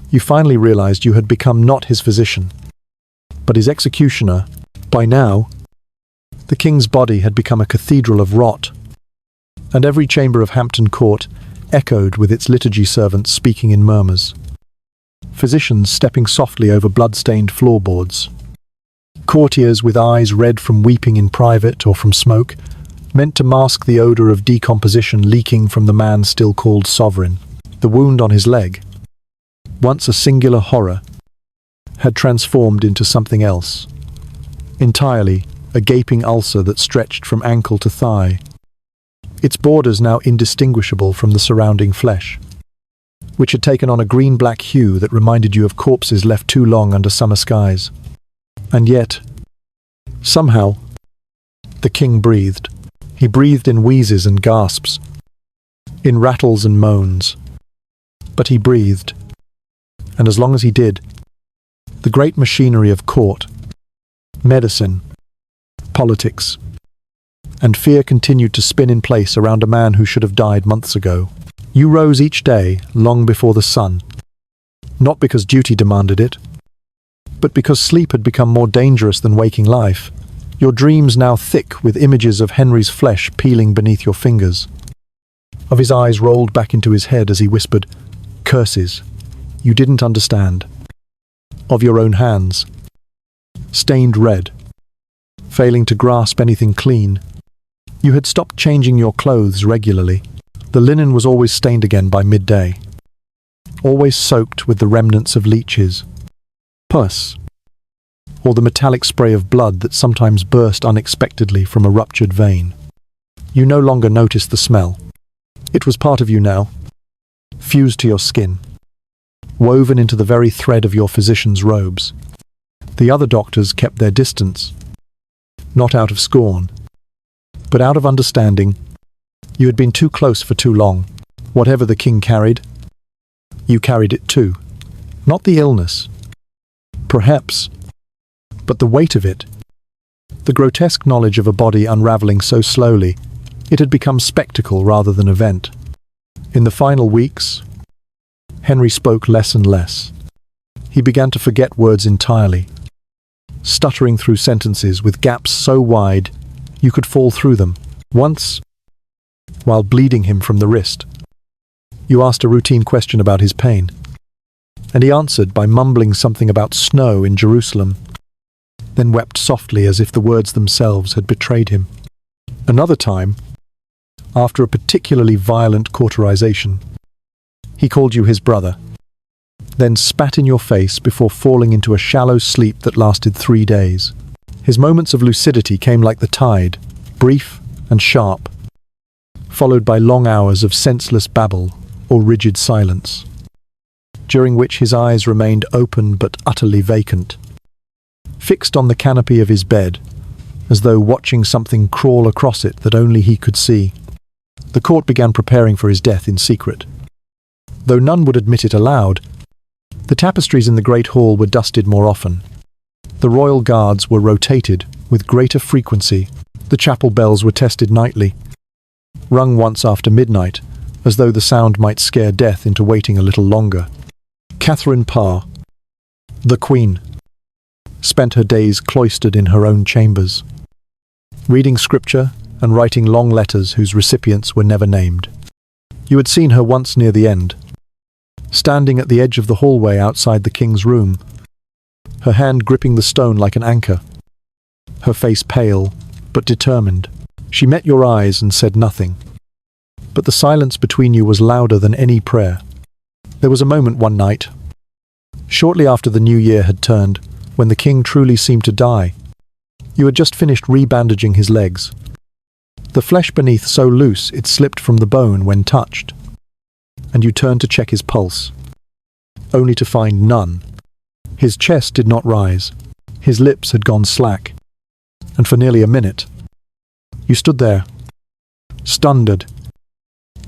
you finally realized you had become not his physician, but his executioner. By now, the king's body had become a cathedral of rot, and every chamber of Hampton Court echoed with its liturgy servants speaking in murmurs, physicians stepping softly over blood-stained floorboards, courtiers with eyes red from weeping in private or from smoke, meant to mask the odor of decomposition leaking from the man still called sovereign. The wound on his leg, once a singular horror, had transformed into something else. Entirely, a gaping ulcer that stretched from ankle to thigh, its borders now indistinguishable from the surrounding flesh, which had taken on a green-black hue that reminded you of corpses left too long under summer skies. And yet, somehow, the king breathed. He breathed in wheezes and gasps, in rattles and moans. But he breathed, and as long as he did, the great machinery of court, medicine, politics, and fear continued to spin in place around a man who should have died months ago. You rose each day long before the sun, not because duty demanded it, but because sleep had become more dangerous than waking life, your dreams now thick with images of Henry's flesh peeling beneath your fingers, of his eyes rolled back into his head as he whispered, "Curses you didn't understand," of your own hands, stained red, failing to grasp anything clean. You had stopped changing your clothes regularly. The linen was always stained again by midday, always soaked with the remnants of leeches, pus, or the metallic spray of blood that sometimes burst unexpectedly from a ruptured vein. You no longer noticed the smell. It was part of you now, fused to your skin, woven into the very thread of your physician's robes. The other doctors kept their distance, not out of scorn, but out of understanding. You had been too close for too long. Whatever the king carried, you carried it too. Not the illness, perhaps, but the weight of it. The grotesque knowledge of a body unraveling so slowly, it had become spectacle rather than event. In the final weeks, Henry spoke less and less. He began to forget words entirely, stuttering through sentences with gaps so wide you could fall through them. Once, while bleeding him from the wrist, you asked a routine question about his pain, and he answered by mumbling something about snow in Jerusalem, then wept softly as if the words themselves had betrayed him. Another time, after a particularly violent cauterization, he called you his brother, then spat in your face before falling into a shallow sleep that lasted 3 days. His moments of lucidity came like the tide, brief and sharp, followed by long hours of senseless babble or rigid silence, during which his eyes remained open but utterly vacant, fixed on the canopy of his bed, as though watching something crawl across it that only he could see. The court began preparing for his death in secret. Though none would admit it aloud, the tapestries in the great hall were dusted more often. The royal guards were rotated with greater frequency. The chapel bells were tested nightly, rung once after midnight, as though the sound might scare death into waiting a little longer. Catherine Parr, the Queen, spent her days cloistered in her own chambers, reading scripture and writing long letters whose recipients were never named. You had seen her once near the end, standing at the edge of the hallway outside the king's room, her hand gripping the stone like an anchor, her face pale but determined. She met your eyes and said nothing, but the silence between you was louder than any prayer. There was a moment one night, shortly after the new year had turned, when the king truly seemed to die. You had just finished rebandaging his legs, the flesh beneath so loose it slipped from the bone when touched, and you turned to check his pulse, only to find none. His chest did not rise, his lips had gone slack, and for nearly a minute, you stood there, stunned,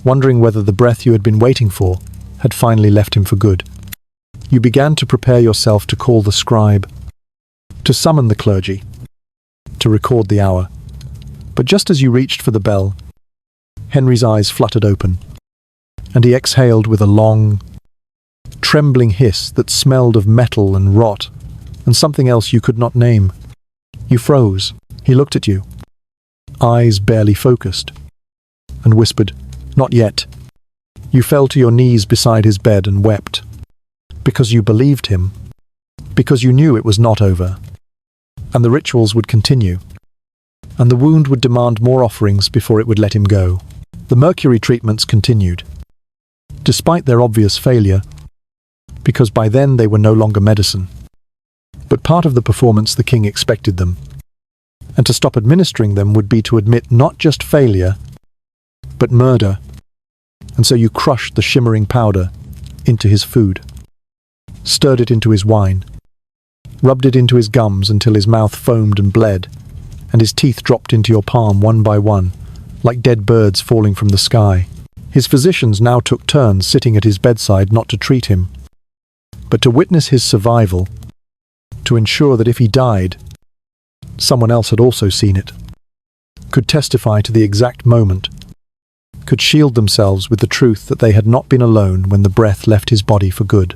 wondering whether the breath you had been waiting for had finally left him for good. You began to prepare yourself to call the scribe, to summon the clergy, to record the hour. But just as you reached for the bell, Henry's eyes fluttered open, and he exhaled with a long, trembling hiss that smelled of metal and rot, and something else you could not name. You froze. He looked at you, eyes barely focused, and whispered, "Not yet." You fell to your knees beside his bed and wept, because you believed him, because you knew it was not over, and the rituals would continue, and the wound would demand more offerings before it would let him go. The mercury treatments continued, despite their obvious failure, because by then they were no longer medicine, but part of the performance the king expected them, and to stop administering them would be to admit not just failure, but murder. And so you crushed the shimmering powder into his food, stirred it into his wine, rubbed it into his gums until his mouth foamed and bled, and his teeth dropped into your palm one by one, like dead birds falling from the sky. His physicians now took turns sitting at his bedside not to treat him, but to witness his survival, to ensure that if he died, someone else had also seen it, could testify to the exact moment, could shield themselves with the truth that they had not been alone when the breath left his body for good.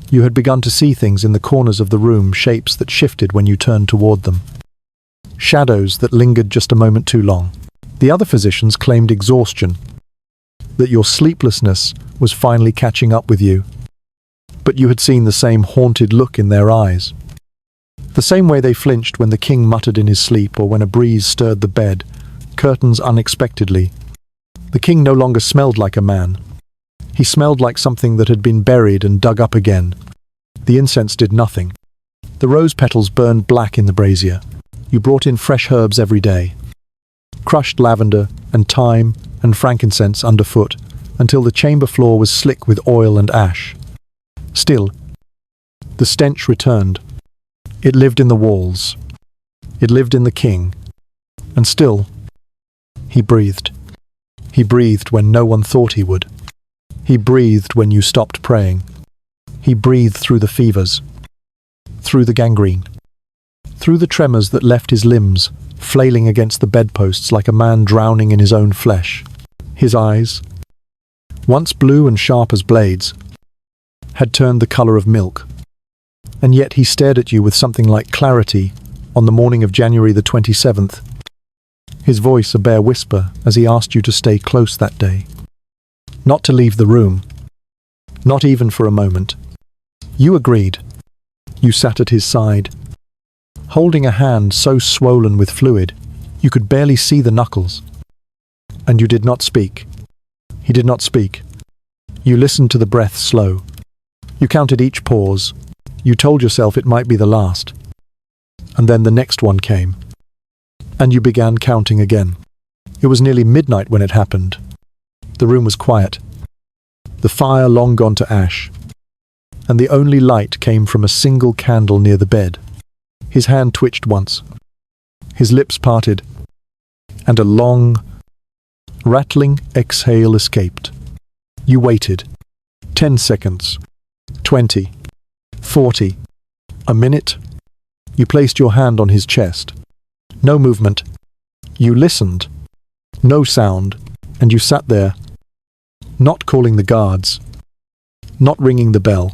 You had begun to see things in the corners of the room, shapes that shifted when you turned toward them, shadows that lingered just a moment too long. The other physicians claimed exhaustion, that your sleeplessness was finally catching up with you, but you had seen the same haunted look in their eyes, the same way they flinched when the king muttered in his sleep or when a breeze stirred the bed, curtains unexpectedly. The king no longer smelled like a man. He smelled like something that had been buried and dug up again. The incense did nothing. The rose petals burned black in the brazier. You brought in fresh herbs every day, crushed lavender and thyme and frankincense underfoot until the chamber floor was slick with oil and ash. Still, the stench returned. It lived in the walls. It lived in the king. And still, he breathed. He breathed when no one thought he would. He breathed when you stopped praying. He breathed through the fevers, through the gangrene, through the tremors that left his limbs flailing against the bedposts like a man drowning in his own flesh. His eyes, once blue and sharp as blades, had turned the color of milk, and yet he stared at you with something like clarity on the morning of January the 27th, his voice a bare whisper as he asked you to stay close that day, not to leave the room, not even for a moment. You agreed. You sat at his side, holding a hand so swollen with fluid you could barely see the knuckles. And you did not speak. He did not speak. You listened to the breath slow. You counted each pause. You told yourself it might be the last. And then the next one came. And you began counting again. It was nearly midnight when it happened. The room was quiet. the fire long gone to ash, and the only light came from a single candle near the bed. His hand twitched once, his lips parted, and a long, rattling exhale escaped. You waited. 10 seconds. 20. 40. A minute. You placed your hand on his chest. No movement. You listened. No sound. And you sat there, not calling the guards, not ringing the bell,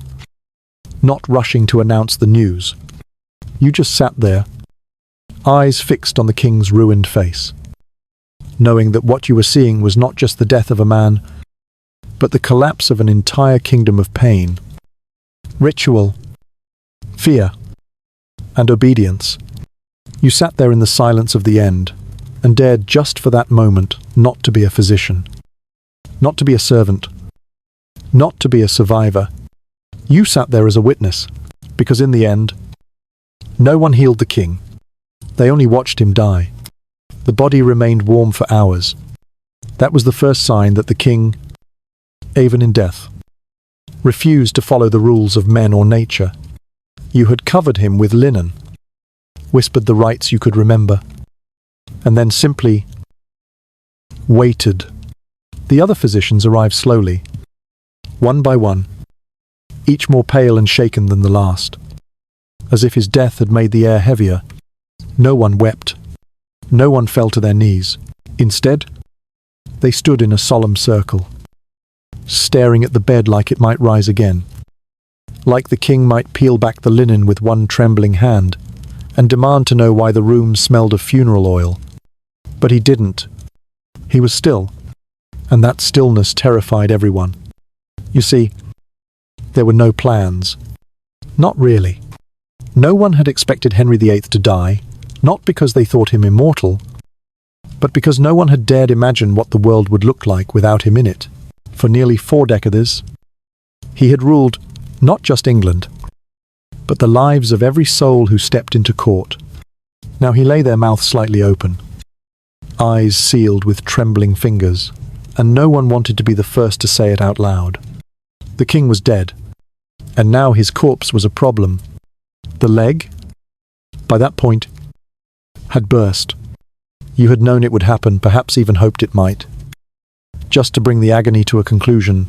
not rushing to announce the news. You just sat there, eyes fixed on the king's ruined face, knowing that what you were seeing was not just the death of a man, but the collapse of an entire kingdom of pain, ritual, fear, and obedience. You sat there in the silence of the end, and dared just for that moment not to be a physician, not to be a servant, not to be a survivor. You sat there as a witness, because in the end, no one healed the king. They only watched him die. The body remained warm for hours. That was the first sign that the king, even in death, refused to follow the rules of men or nature. You had covered him with linen, whispered the rites you could remember, and then simply waited. The other physicians arrived slowly, one by one, each more pale and shaken than the last, as if his death had made the air heavier. No one wept. No one fell to their knees. Instead, they stood in a solemn circle, staring at the bed like it might rise again, like the king might peel back the linen with one trembling hand and demand to know why the room smelled of funeral oil. But he didn't. He was still, and that stillness terrified everyone. You see, there were no plans. Not really. No one had expected Henry VIII to die, not because they thought him immortal, but because no one had dared imagine what the world would look like without him in it. For nearly 4 decades, he had ruled not just England, but the lives of every soul who stepped into court. Now he lay there, mouth slightly open, eyes sealed with trembling fingers, and no one wanted to be the first to say it out loud. The king was dead, and now his corpse was a problem. The leg, by that point, had burst. You had known it would happen, perhaps even hoped it might, just to bring the agony to a conclusion,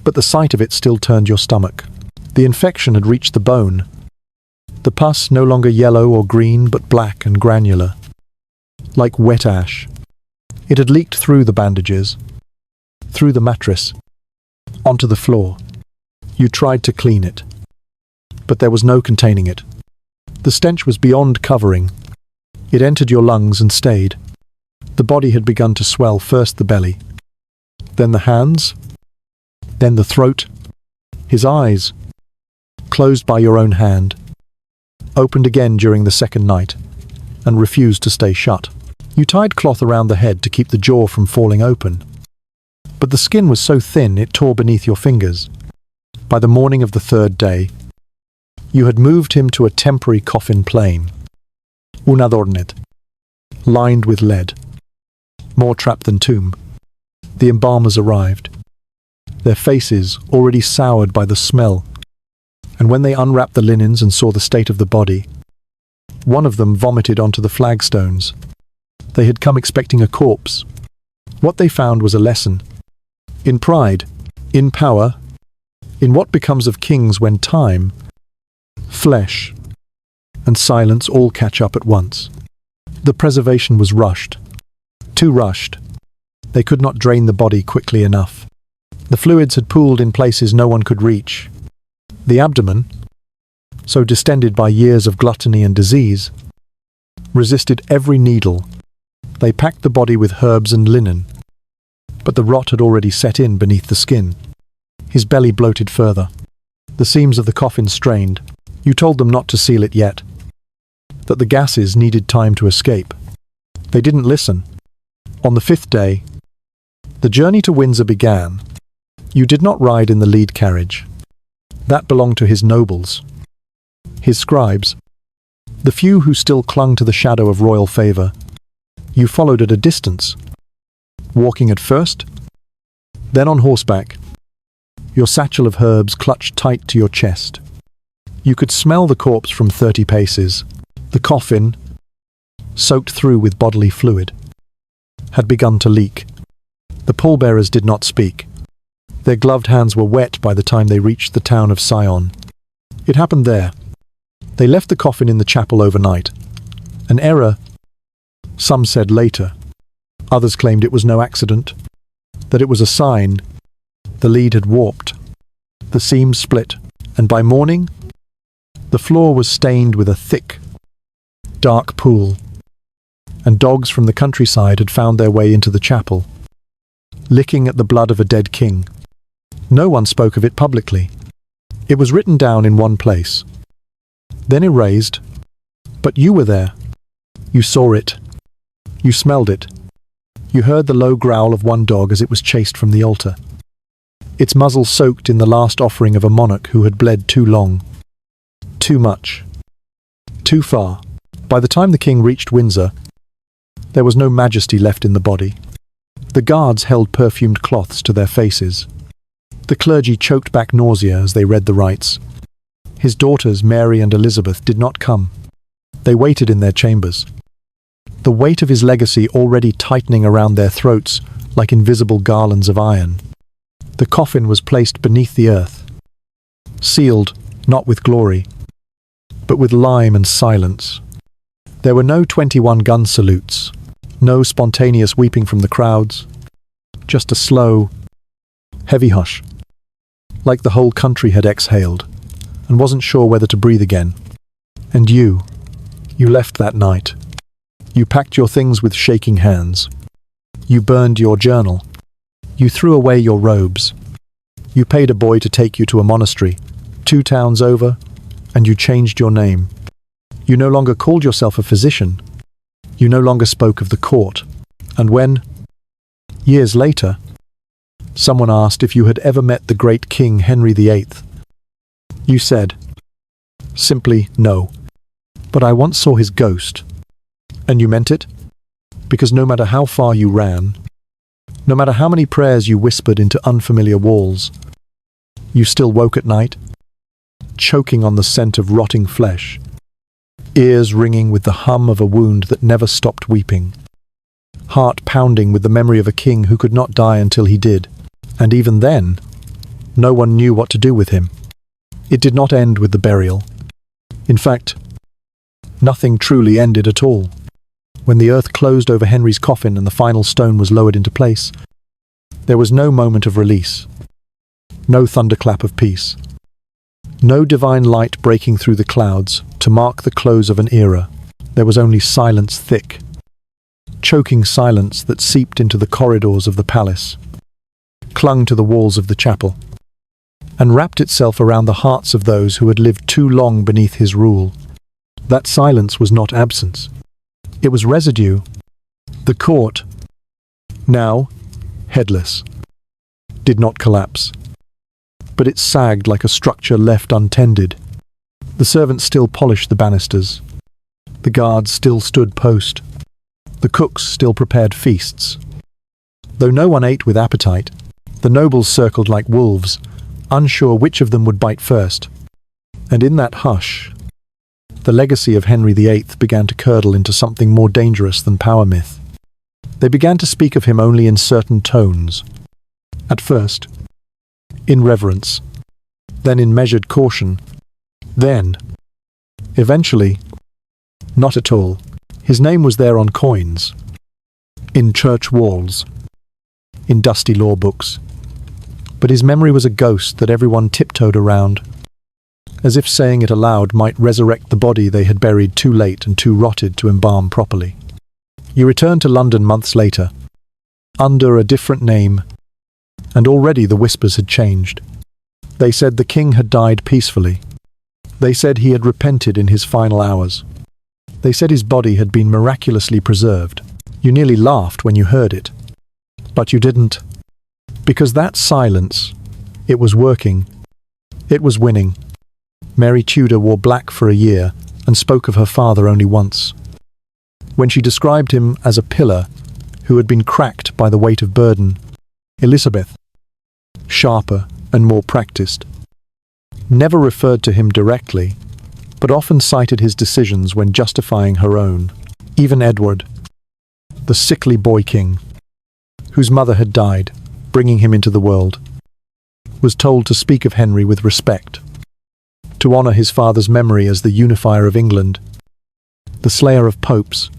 but the sight of it still turned your stomach. The infection had reached the bone, the pus no longer yellow or green but black and granular, like wet ash. It had leaked through the bandages, through the mattress, onto the floor. You tried to clean it, but there was no containing it. The stench was beyond covering. It entered your lungs and stayed. The body had begun to swell, first the belly, then the hands, then the throat. His eyes, closed by your own hand, opened again during the second night, and refused to stay shut. You tied cloth around the head to keep the jaw from falling open, but the skin was so thin it tore beneath your fingers. By the morning of the 3rd day, you had moved him to a temporary coffin plane, un adorned, lined with lead, more trap than tomb. The embalmers arrived, their faces already soured by the smell, and when they unwrapped the linens and saw the state of the body, one of them vomited onto the flagstones. They had come expecting a corpse. What they found was a lesson. In pride, in power, in what becomes of kings when time, flesh, and silence all catch up at once. The preservation was rushed. Too rushed. They could not drain the body quickly enough. The fluids had pooled in places no one could reach. The abdomen, so distended by years of gluttony and disease, resisted every needle. They packed the body with herbs and linen, but the rot had already set in beneath the skin. His belly bloated further. The seams of the coffin strained. You told them not to seal it yet, that the gases needed time to escape. They didn't listen. On the 5th day, the journey to Windsor began. You did not ride in the lead carriage. That belonged to his nobles, his scribes, the few who still clung to the shadow of royal favour. You followed at a distance, walking at first, then on horseback, your satchel of herbs clutched tight to your chest. You could smell the corpse from 30 paces. The coffin, soaked through with bodily fluid, had begun to leak. The pallbearers did not speak. Their gloved hands were wet by the time they reached the town of Sion. It happened there. They left the coffin in the chapel overnight. An error, some said later. Others claimed it was no accident, that it was a sign. The lead had warped. The seams split, and by morning, the floor was stained with a thick, dark pool, and dogs from the countryside had found their way into the chapel, licking at the blood of a dead king. No one spoke of it publicly. It was written down in one place, then erased. But you were there. You saw it. You smelled it. You heard the low growl of one dog as it was chased from the altar, its muzzle soaked in the last offering of a monarch who had bled too long, too much, too far. By the time the king reached Windsor, there was no majesty left in the body. The guards held perfumed cloths to their faces. The clergy choked back nausea as they read the rites. His daughters, Mary and Elizabeth, did not come. They waited in their chambers, the weight of his legacy already tightening around their throats like invisible garlands of iron. The coffin was placed beneath the earth, sealed not with glory, but with lime and silence. There were no 21 gun salutes, no spontaneous weeping from the crowds, just a slow, heavy hush, like the whole country had exhaled and wasn't sure whether to breathe again. And you left that night. You packed your things with shaking hands. You burned your journal. You threw away your robes. You paid a boy to take you to a monastery, 2 towns over, and you changed your name. You no longer called yourself a physician. You no longer spoke of the court. And when, years later, someone asked if you had ever met the great King Henry VIII, you said, simply, no. But I once saw his ghost. And you meant it? Because no matter how far you ran, no matter how many prayers you whispered into unfamiliar walls, you still woke at night, choking on the scent of rotting flesh, ears ringing with the hum of a wound that never stopped weeping, heart pounding with the memory of a king who could not die until he did. And even then, no one knew what to do with him. It did not end with the burial. In fact, nothing truly ended at all. When the earth closed over Henry's coffin and the final stone was lowered into place, there was no moment of release, no thunderclap of peace, no divine light breaking through the clouds to mark the close of an era. There was only silence thick, choking silence that seeped into the corridors of the palace, clung to the walls of the chapel, and wrapped itself around the hearts of those who had lived too long beneath his rule. That silence was not absence. It was residue. The court, now headless, did not collapse, but it sagged like a structure left untended. The servants still polished the banisters. The guards still stood post. The cooks still prepared feasts. Though no one ate with appetite, the nobles circled like wolves, unsure which of them would bite first. And in that hush, the legacy of Henry VIII began to curdle into something more dangerous than power myth. They began to speak of him only in certain tones. At first, in reverence, then in measured caution, then, eventually, not at all. His name was there on coins, in church walls, in dusty law books. But his memory was a ghost that everyone tiptoed around, as if saying it aloud might resurrect the body they had buried too late and too rotted to embalm properly. You returned to London months later, under a different name, and already the whispers had changed. They said the king had died peacefully. They said he had repented in his final hours. They said his body had been miraculously preserved. You nearly laughed when you heard it. But you didn't. Because that silence, it was working. It was winning. Mary Tudor wore black for a year and spoke of her father only once. When she described him as a pillar who had been cracked by the weight of burden, Elizabeth, sharper, and more practiced. Never referred to him directly, but often cited his decisions when justifying her own. Even Edward, the sickly boy king, whose mother had died, bringing him into the world, was told to speak of Henry with respect, to honour his father's memory as the unifier of England, the slayer of popes,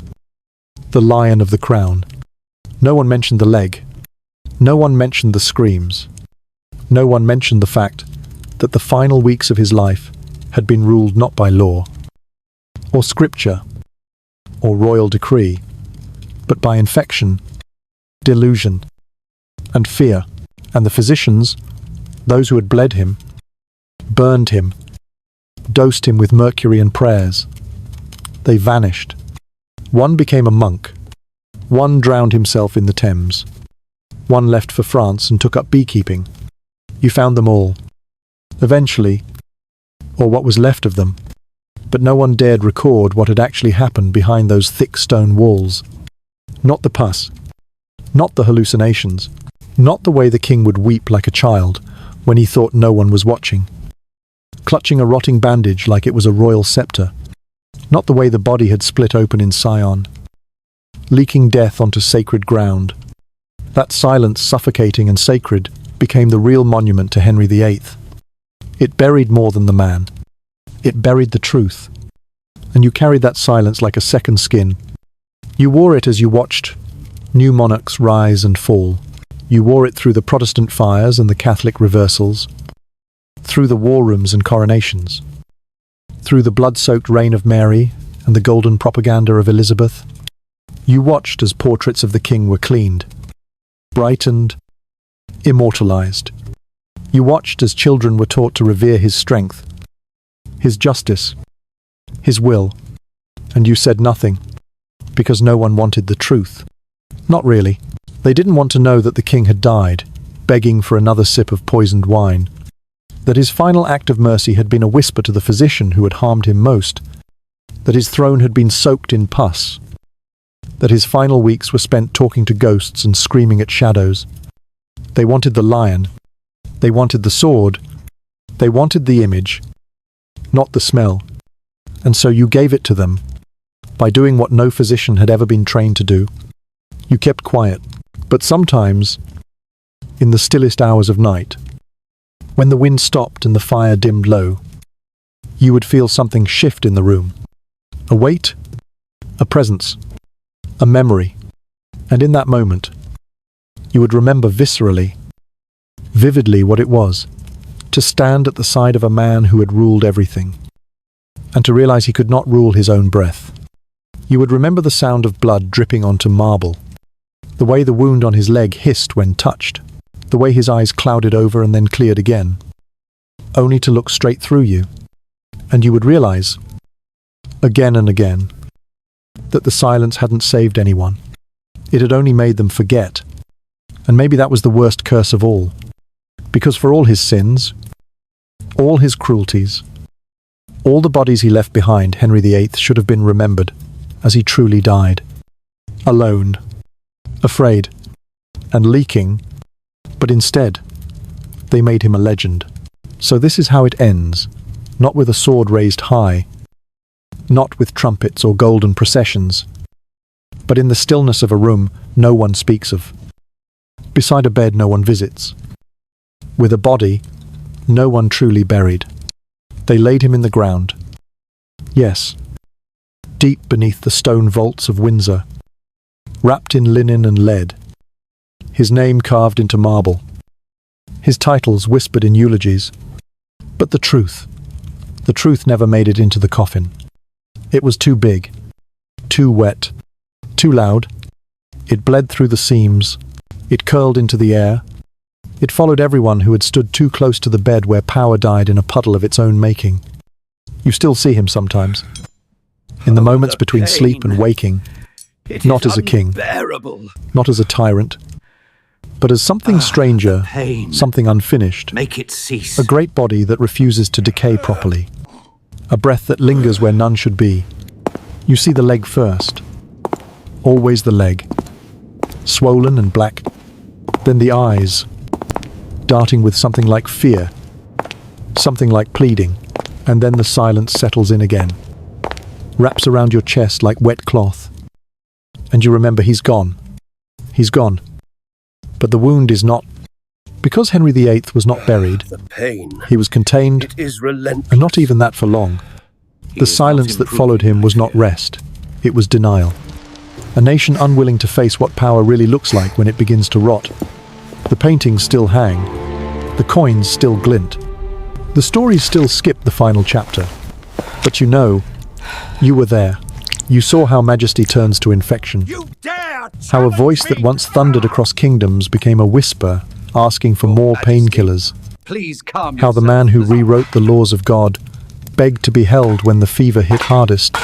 the lion of the crown. No one mentioned the leg. No one mentioned the screams. No one mentioned the fact that the final weeks of his life had been ruled not by law, or scripture, or royal decree, but by infection, delusion, and fear. And the physicians, those who had bled him, burned him, dosed him with mercury and prayers. They vanished. One became a monk. One drowned himself in the Thames. One left for France and took up beekeeping. You found them all. Eventually, or what was left of them, but no one dared record what had actually happened behind those thick stone walls. Not the pus, not the hallucinations, not the way the king would weep like a child when he thought no one was watching, clutching a rotting bandage like it was a royal scepter, not the way the body had split open in Sion, leaking death onto sacred ground. That silence, suffocating and sacred, became the real monument to Henry VIII. It buried more than the man. It buried the truth. And you carried that silence like a second skin. You wore it as you watched new monarchs rise and fall. You wore it through the Protestant fires and the Catholic reversals, through the war rooms and coronations, through the blood-soaked reign of Mary and the golden propaganda of Elizabeth. You watched as portraits of the king were cleaned, brightened, immortalized. You watched as children were taught to revere his strength, his justice, his will, and you said nothing, because no one wanted the truth. Not really. They didn't want to know that the king had died, begging for another sip of poisoned wine, that his final act of mercy had been a whisper to the physician who had harmed him most, that his throne had been soaked in pus, that his final weeks were spent talking to ghosts and screaming at shadows. They wanted the lion. They wanted the sword. They wanted the image, not the smell. And so you gave it to them, by doing what no physician had ever been trained to do. You kept quiet. But sometimes, in the stillest hours of night, when the wind stopped and the fire dimmed low, you would feel something shift in the room. A weight, a presence, a memory. And in that moment, you would remember viscerally, vividly what it was to stand at the side of a man who had ruled everything, and to realize he could not rule his own breath. You would remember the sound of blood dripping onto marble, the way the wound on his leg hissed when touched, the way his eyes clouded over and then cleared again, only to look straight through you. And you would realize, again and again, that the silence hadn't saved anyone. It had only made them forget. And maybe that was the worst curse of all. Because for all his sins, all his cruelties, all the bodies he left behind, Henry VIII should have been remembered as he truly died. Alone, afraid, and leaking, but instead, they made him a legend. So this is how it ends, not with a sword raised high, not with trumpets or golden processions, but in the stillness of a room no one speaks of, beside a bed no one visits, with a body no one truly buried. They laid him in the ground. Yes, deep beneath the stone vaults of Windsor, wrapped in linen and lead, his name carved into marble, his titles whispered in eulogies. But the truth never made it into the coffin. It was too big, too wet, too loud. It bled through the seams. It curled into the air. It followed everyone who had stood too close to the bed where power died in a puddle of its own making. You still see him sometimes, in the moments between sleep and waking, not as a king, not as a tyrant, but as something stranger, something unfinished, Make it cease. a great body that refuses to decay properly, a breath that lingers where none should be. You see the leg first, always the leg, swollen and black, then the eyes, darting with something like fear, something like pleading, and then the silence settles in again, wraps around your chest like wet cloth, and you remember he's gone. He's gone. But the wound is not. Because Henry VIII was not buried, The pain. he was contained, It is relentless. and not even that for long. The silence that followed him was not rest, it was denial. A nation unwilling to face what power really looks like when it begins to rot. The paintings still hang, the coins still glint, the stories still skip the final chapter. But you know, you were there. You saw how majesty turns to infection, You dare! how a voice that once thundered across kingdoms became a whisper, asking for more painkillers, Please calm how the man who rewrote the laws of God begged to be held when the fever hit hardest.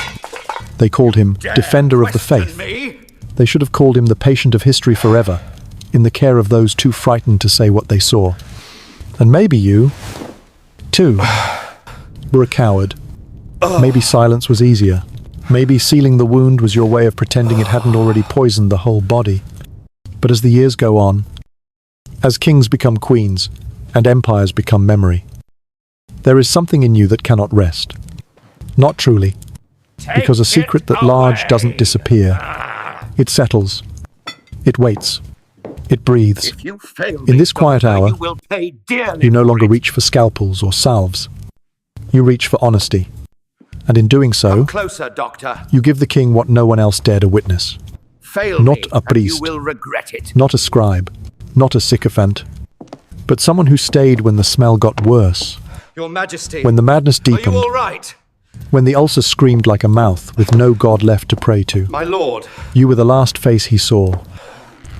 They called him Defender of the Faith. They should have called him the Patient of History forever, in the care of those too frightened to say what they saw. And maybe you, too, were a coward. Maybe silence was easier. Maybe sealing the wound was your way of pretending it hadn't already poisoned the whole body. But as the years go on, as kings become queens, and empires become memory, there is something in you that cannot rest. Not truly, because a secret that large doesn't disappear. It settles. It waits. It breathes. If you fail In this quiet hour, you will pay dearly. you no for longer it. reach for scalpels or salves. You reach for honesty. And in doing so, Closer, Doctor. you give the king what no one else dared to witness. Fail Not me, a and priest. you will regret it. Not a scribe, not a sycophant, but someone who stayed when the smell got worse, Your Majesty. when the madness Are you deepened, all right? when the ulcer screamed like a mouth with no god left to pray to. My lord. You were the last face he saw.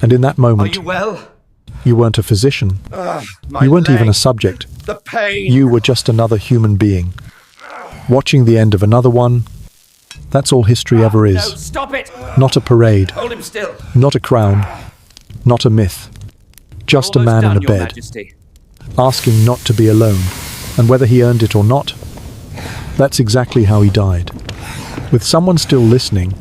And in that Are moment, you well? you weren't a physician. My You weren't even a leg. subject. The pain. You were just another human being. Watching the end of another one, that's all history ever No, is. stop it. Not a parade, Hold him still. not a crown, not a myth. Just a Almost man done, in a Your bed, Majesty. asking not to be alone. And whether he earned it or not, that's exactly how he died. With someone still listening.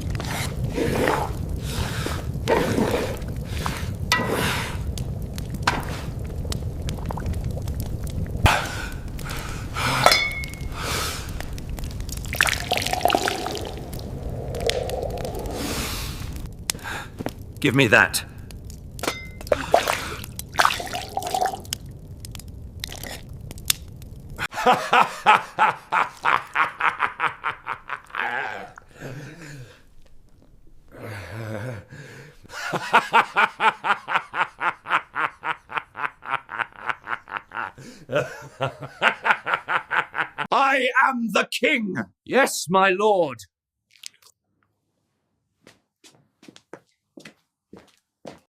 Give me that. I am the king. Yes, my lord.